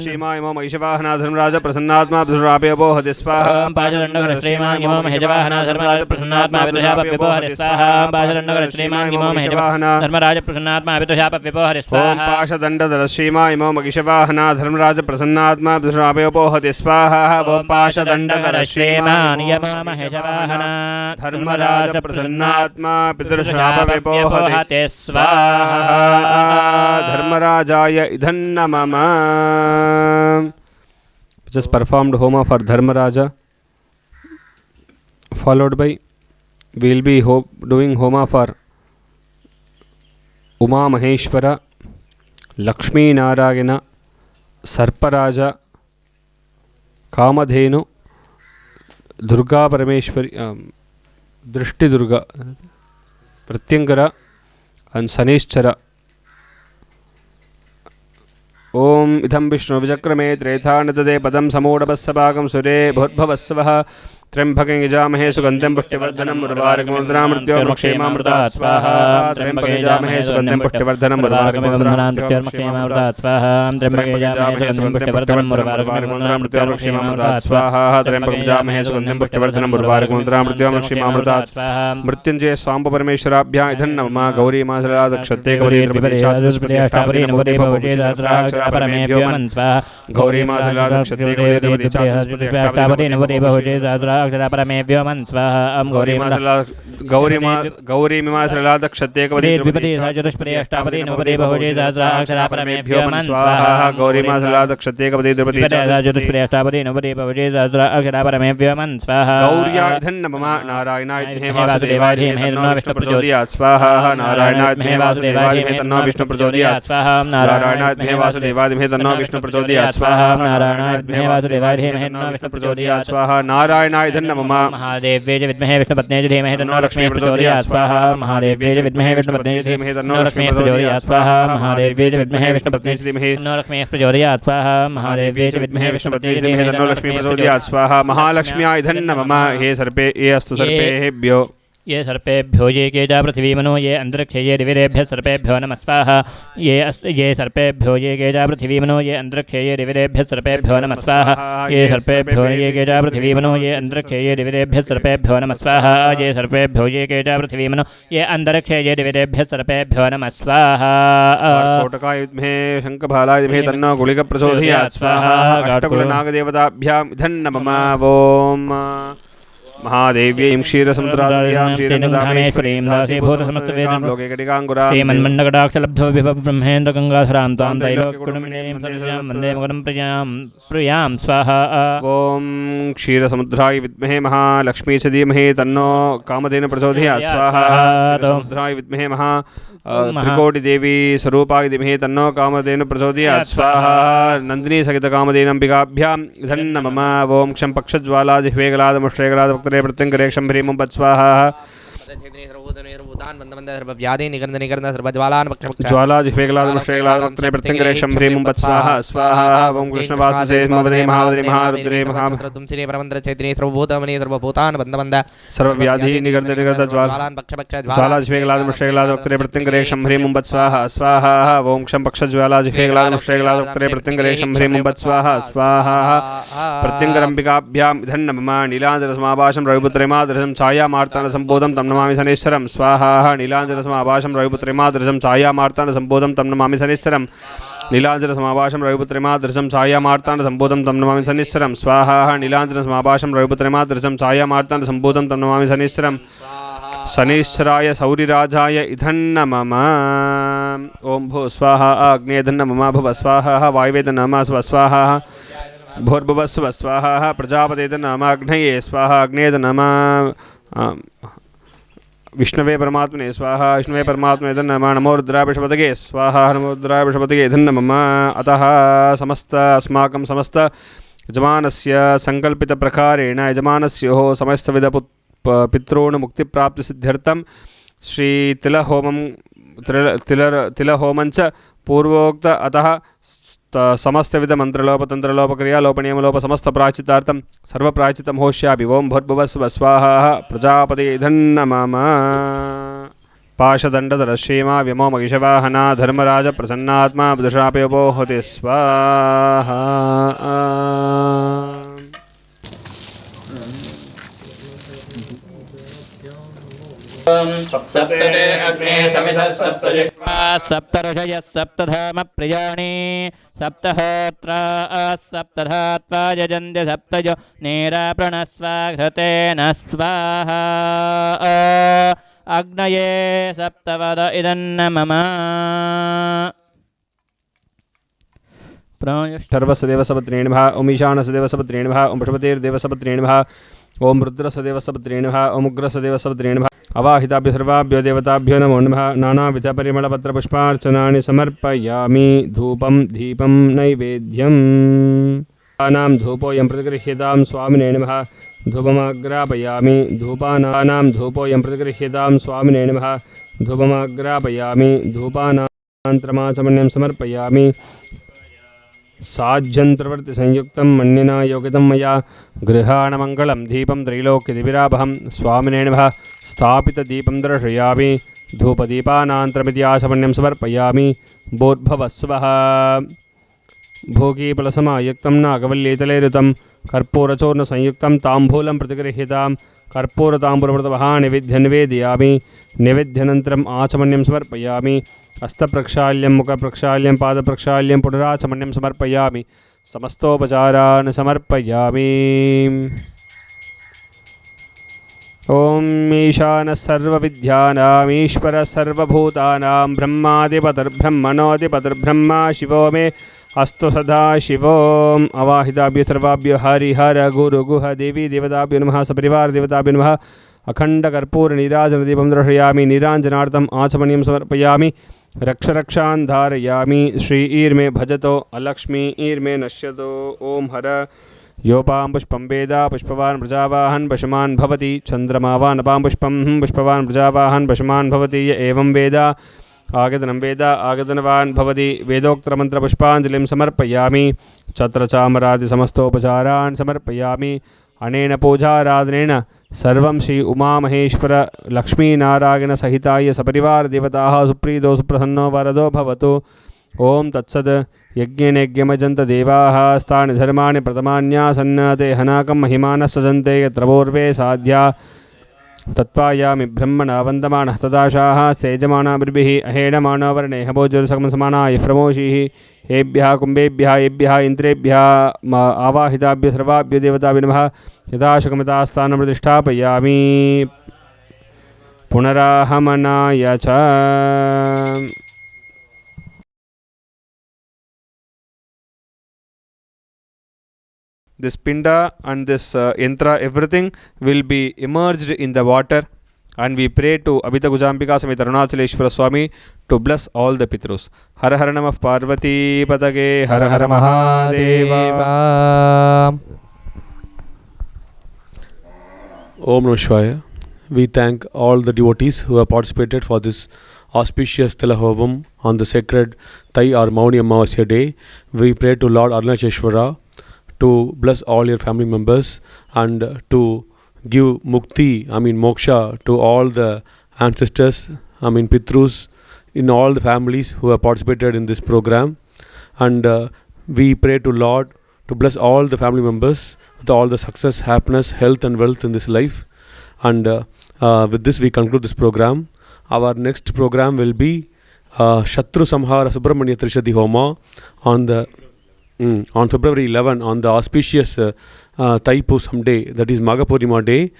श्रीमान् यमो महिषवाहना धर्मराज प्रसन्नात्मा पितृशापविपो हरि स्वाहा पाशदंडकर श्रीमान् यमो महिषवाहना धर्मराज प्रसन्नात्मा पितृशापविपो हरि स्वाहा पाशदंडकर श्रीमान् यमो महिषवाहना धर्मराज प्रसन्नात्मा पितृशापविपो हरि स्वाहा पाशदंडकर श्रीमान् यमो महिषवाहना धर्मराज प्रसन्नात्मा पितृशापविपो हरि स्वाहा ओम पाशदंडकर श्रीमान् यमो महिषवाहना धर्मराज प्रसन्नात्मा पितृशापविपो हरि स्वाहा Dharmaraj idhan namama. Just performed Homa for Dharmaraja, followed by we will be doing Homa for Uma Maheshwara, Lakshmi Narayana, Sarparaja, Kamadhenu, Durga Parameshwari, Drishti Durga, Pratyangara and Sanishchara. ओम इदं विष्णु विचक्रमे त्रेथानदे पदं समूढभस्सभागं सुरे भूर्भवस्वः त्र्यंबकं यजामहे सुगन्धिं पुष्टिवर्धनं उर्वारुकमुद्रामृत्योर्मुक्षेमामृतात् स्वाहा त्र्यंबकं यजामहे सुगन्धिं पुष्टिवर्धनं उर्वारुकमुद्रामृत्योर्मुक्षेमामृतात् स्वाहा त्र्यंबकं यजामहे सुगन्धिं पुष्टिवर्धनं उर्वारुकमुद्रामृत्योर्मुक्षेमामृतात् स्वाहा त्र्यंबकं यजामहे सुगन्धिं पुष्टिवर्धनं उर्वारुकमुद्रामृत्योर्मुक्षेमामृतात् स्वाहा मृत्युंजय स्वाम्ब परमेश्वराभ्यां इदं नमः गौरी मासला दक्षते गौरी त्रिपदे अष्टापदे नवदे भवते सहस्राक्षरा परमेभ्यो स्वाहा गौरी मासला दक्षते गौरी अष्टापदे नवदे भवते सहस्रा परमेभ्यो स्वाहा गौरी मिमासला दक्षते कवदे द्विपदे चतुष्पदे अष्टापदे नवपदे बहुजे सहस्राक्षरा परमेभ्यो स्वाहा गौरी मासला दक्षते कवदे द्विपदे चतुष्पदे अष्टापदे नवपदे बहुजे सहस्राक्षरा परमेभ्यो स्वाहा गौर्याधन नमः नारायणाय विद्महे वासुदेवाय धीमहि तन्नो विष्णुः प्रचोदयात् स्वाहा नारायणाय विद्महे वासुदेवाय धीमहि तन्नो विष्णुः प्रचोदयात् स्वाहा नारायणाय विद्महे वासुदेवाय धीमहि तन्नो विष्णुः प्रचोदयात् स्वाहा नारायणाय विद्महे वासुदेवाय धीमहि तन्नो विष्णुः प्रचोदयात् स्वाहा नारायणाय धन्नमः महादेव्यै च विद्महे विष्णुपत्न्यै च धीमहि तन्नो लक्ष्मीः प्रचोदयात् स्वाहा महादेव्यै च विद्महे विष्णुपत्न्यै च धीमहि तन्नो लक्ष्मीः प्रचोदयात् स्वाहा महादेव्यै च विद्महे विष्णुपत्न्यै च धीमहि तन्नो लक्ष्मीः प्रचोदयात् स्वाहा महादेव्यै च विद्महे विष्णुपत्न्यै च धीमहि तन्नो लक्ष्मीः प्रचोदयात् स्वाहा महालक्ष्म्याय धन्नमः हे सर्पे ये अस्तु सर्पेभ्यो ये सर्पेभ्यो ये केजा पृथिवीमनो ये अन्तरिक्षे ये दिविरेभ्यः सर्पेभ्यो नमः स्वाहा ये सर्पेभ्यो ये केजा पृथिवीमनो ये अन्तरिक्षे ये दिविरेभ्यः सर्पेभ्यो नमः स्वाहा ये सर्पेभ्यो ये केजा पृथिवीमनो ये अन्तरिक्षे ये दिविरेभ्यः सर्पेभ्यो नमः स्वाहा ये सर्पेभ्यो ये केजा पृथिवीमनो ये अन्तरिक्षे ये दिविरेभ्यः सर्पेभ्यो नमः स्वाहा कोटकाय विद्महे शङ्खभालाय धीमहि तन्नो गुलिकः प्रचोदयात् स्वाहा अष्टकुलनागदेवताभ्याम् इदन्नमः ॐ महादेव्यै क्षीरसमुद्राद्यां श्रीरङ्गधामेश्वरीं दासीभूतसमस्तवेदं लोके कटिकाङ्कुरां श्रीमन्मण्डकटाक्षलब्धो विभवब्रह्मेन्द्र गङ्गाधरां तां त्रैलोक्यकुटुम्बिनीं सर्वजां वन्दे मकरं प्रियां स्वाहा ॐ क्षीरसमुद्राय विद्महे महालक्ष्मी च धीमहि तन्नो कामधेनु प्रचोदयात् स्वाहा क्षीरसमुद्राय विद्महे त्रिकोटिदेवी स्वरूपाय धीमहि तन्नो कामधेनु प्रचोदयात् स्वाहा नन्दिनी सहित कामधेनम्बिकाभ्याम् इदन्नमः ॐ क्षं पक्षज्वालाजिह्वेगलादमुष्ट्रेगलाद वक्तरे प्रत्यङ्करे क्षं ह्रीं बत् स्वाहा ज्वालाजिह्वेगलादमुष्ट्रेगलाद वक्तरे प्रत्यङ्करे क्षं ह्रीं बत् स्वाहा स्वाहा ॐ कृष्णवाससे मदने महावदने महारुद्रे महामृत्युंसिने परमन्द्रचैतन्ये सर्वभूतमने सर्वभूतान् बन्धबन्ध सर्वव्याधि निगर्द ज्वालाजिह्वेगलादमुष्ट्रेगलाद वक्तरे प्रत्यङ्करे क्षं ह्रीं बत् स्वाहा स्वाहा ॐ क्षं पक्षज्वालाजिह्वेगलादमुष्ट्रेगलाद वक्तरे प्रत्यङ्करे क्षं ह्रीं बत् स्वाहा स्वाहा प्रत्यङ्करम्बिकाभ्याम् इदन्नमः नीलाञ्जनसमाभाषं रविपुत्रेमादृशं छायामार्ताण्डसम्बोधं तं नमामि शनैश्वरं स्वाहा नीलाञ्जनसमाभाषं रविपुत्रेमादृशं छायामार्ताण्डसम्बोधं तं नमामि शनैश्वरं नीलाञ्जनसमाभाषं रविपुत्रेमादृशं छायामार्ताण्डसम्बोधं तं नमामि शनैश्वरं स्वाहा नीलाञ्जनसमाभाषं रविपुत्रेमादृशं छायामार्ताण्डसम्बोधं तं नमामि शनैश्वरं शनैश्वराय सौरिराजाय इदन्नमः ॐ भू स्वाहा अग्नेयधन्नमः भुव स्वाहा वायुवेदनमः स्वाहा भूर्भुवस्व स्वाहा प्रजापतेदनमः अग्नये स्वाहा अग्नेयधनमः विष्णवे परमात्मने स्वाहा विष्णवे परमात्मने नमः नमो रुद्राय वृषभतगे स्वाहा नमो रुद्राय वृषभतगे नमः अतः अस्माकं समस्त यजमानस्य सङ्कल्पितप्रकारेण यजमानस्योः समस्तविध पितॄन् मुक्तिप्राप्तिसिद्ध्यर्थं तिलहोमञ्च पूर्वोक्त अतः समस्तविध मंत्रलोपतंत्रलोपक्रियालोपनियमलोप समस्त प्रायचितार्थं सर्वप्रायचितं होष्यामि ॐ भूर्भुवस्व स्वाहा प्रजापते नमः पाशदण्डधरश्रीमा व्यमो महिषवाहना धर्मराज प्रसन्नात्मा बुधशापयोपो होति स्वाहा सप्तते अग्ने समिधः सप्तजिह्वा सप्तऋषयः सप्तधामप्रियाणि सप्तहोत्रा सप्तधात्वा यजन्ति सप्तयो नेराप्रणस्वाघृतेन स्वाहा अग्नये सप्तवद इदन्नमः सर्वसदेवसपत्रेणिभः ॐ ईशानसदेवसपत्रेणिभः ॐ पशुपतेर्देवसपत्रेणिभः ॐ रुद्रसदेवसपत्रेणिभः ॐ उग्रसदेवसपत्रेणिभः अवाहिताभ्यो सर्वाभ्यो देवताभ्यो नमो नमः नानाविधपरिमलपत्रपुष्पार्चनानि समर्पयामि धूपं दीपं नैवेद्यम् नाम धूपोऽयं प्रतिगृह्यतां स्वामिने नमः धूपमाग्रापयामि धूपानां धूपोऽयं प्रतिगृह्यतां स्वामिने नमः धूपमाग्रापयामि धूपानान्तरमाचमन्यं समर्पयामि साज्यन्त्रवर्तिसंयुक्तं मन्निना योगितं मया गृहाणमङ्गलं दीपं त्रैलोक्यदिविरापहं स्वामिने नमः स्थापितदीपं दर्शयामि धूपदीपानान्तरमिति आचमन्यं समर्पयामि भूर्भुवस्वः भोगीफलसमायुक्तं नागवल्लीतलैरुतं कर्पूरचूर्णसंयुक्तं ताम्बूलं प्रतिगृह्यतां कर्पूरताम्बूलप्रतवः निवेद्यं निवेद्यानन्तरम् आचमन्यं समर्पयामि हस्तप्रक्षाल्यं मुखप्रक्षाल्यं पादप्रक्षाल्यं पुनराचमन्यं समर्पयामि समस्तोपचारान् समर्पयामि ॐ ईशानः सर्वविद्यानाम् ईश्वरः सर्वभूतानां ब्रह्मादिपतिर्ब्रह्मणोऽधिपतिर्ब्रह्मा शिवो मे अस्तु सदा शिवोम् अवाहिताभ्यो सर्वाभ्यो हरिहर गुरुगुह देवी देवताभ्यो नमः सपरिवार देवताभ्यो नमः अखण्डकर्पूरनीराजनदीपं दर्शयामि नीराञ्जनार्थम् आचमनीयं समर्पयामि रक्षान् धारयामि श्री ईर्मे भजतो अलक्ष्मी ईर्मे नश्यतो ॐ हर योपां पुष्पं वेद पुष्पवान् प्रजावाहन् पशुमान् भवति चन्द्रमावान् अपां पुष्पं पुष्पवान् प्रजावाहन् पशुमान् भवति य एवं वेद आगतनं वेद आगतनवान् भवति वेदोक्तमन्त्रपुष्पाञ्जलिं समर्पयामि छत्रचामरादि समस्तोपचारान् समर्पयामि अनेन पूजाराधनेन सर्वं श्री उमामहेश्वर लक्ष्मीनारायण सहिताय सपरिवार देवताः सुप्रीतो सुप्रसन्नो वरदो भवतु। ओम तत्सद। यज्ञेन यज्ञमजन्त देवाः स्थानि धर्माणि प्रथमान्यासन् ते हनाकं महिमानः सजन्ते यत्र पूर्वे साध्या तत्त्वायामि ब्रह्मणा वन्दमानः तदाशाः सेजमानाभिर्भिः अहेडमानो वर्णेह भोजोरसकमसमानाय प्रमोषिः येभ्यः कुम्भेभ्यः येभ्यः इन्द्रेभ्यः आवाहिताभ्य सर्वाभ्यो देवताभ्यो नमः। यथाशकमतास्थानं प्रतिष्ठापयामि पुनराहमनाय च। This pinda and this yantra, everything will be immersed in the water, and we pray to Abhita Gujambika Sameta Arunachaleshwara Swami to bless all the Pitrus. Har Har Namah Parvati Patage Har Har Mahadeva. Om Namah Shivaya. We thank all the devotees who have participated for this auspicious Tilahovam on the sacred Thai or Mauni Amavasya day. We pray to Lord Arunacheshwara to bless all your family members and to give mukti, moksha to all the ancestors, Pitrus in all the families who have participated in this program. And we pray to Lord to bless all the family members with all the success, happiness, health and wealth in this life. And with this we conclude this program. Our next program will be Shatru Samhara Subramanya Trishadi Homa on February 11 on the auspicious Thaipusam day, that is Magapurnima day.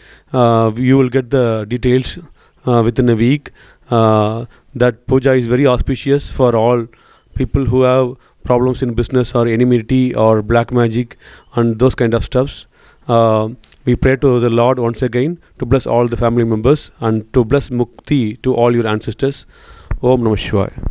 You will get the details within a week. That puja is very auspicious for all people who have problems in business or enmity or black magic and those kind of stuffs. We pray to the Lord once again to bless all the family members and to bless mukti to all your ancestors. Om Namah Shivaya.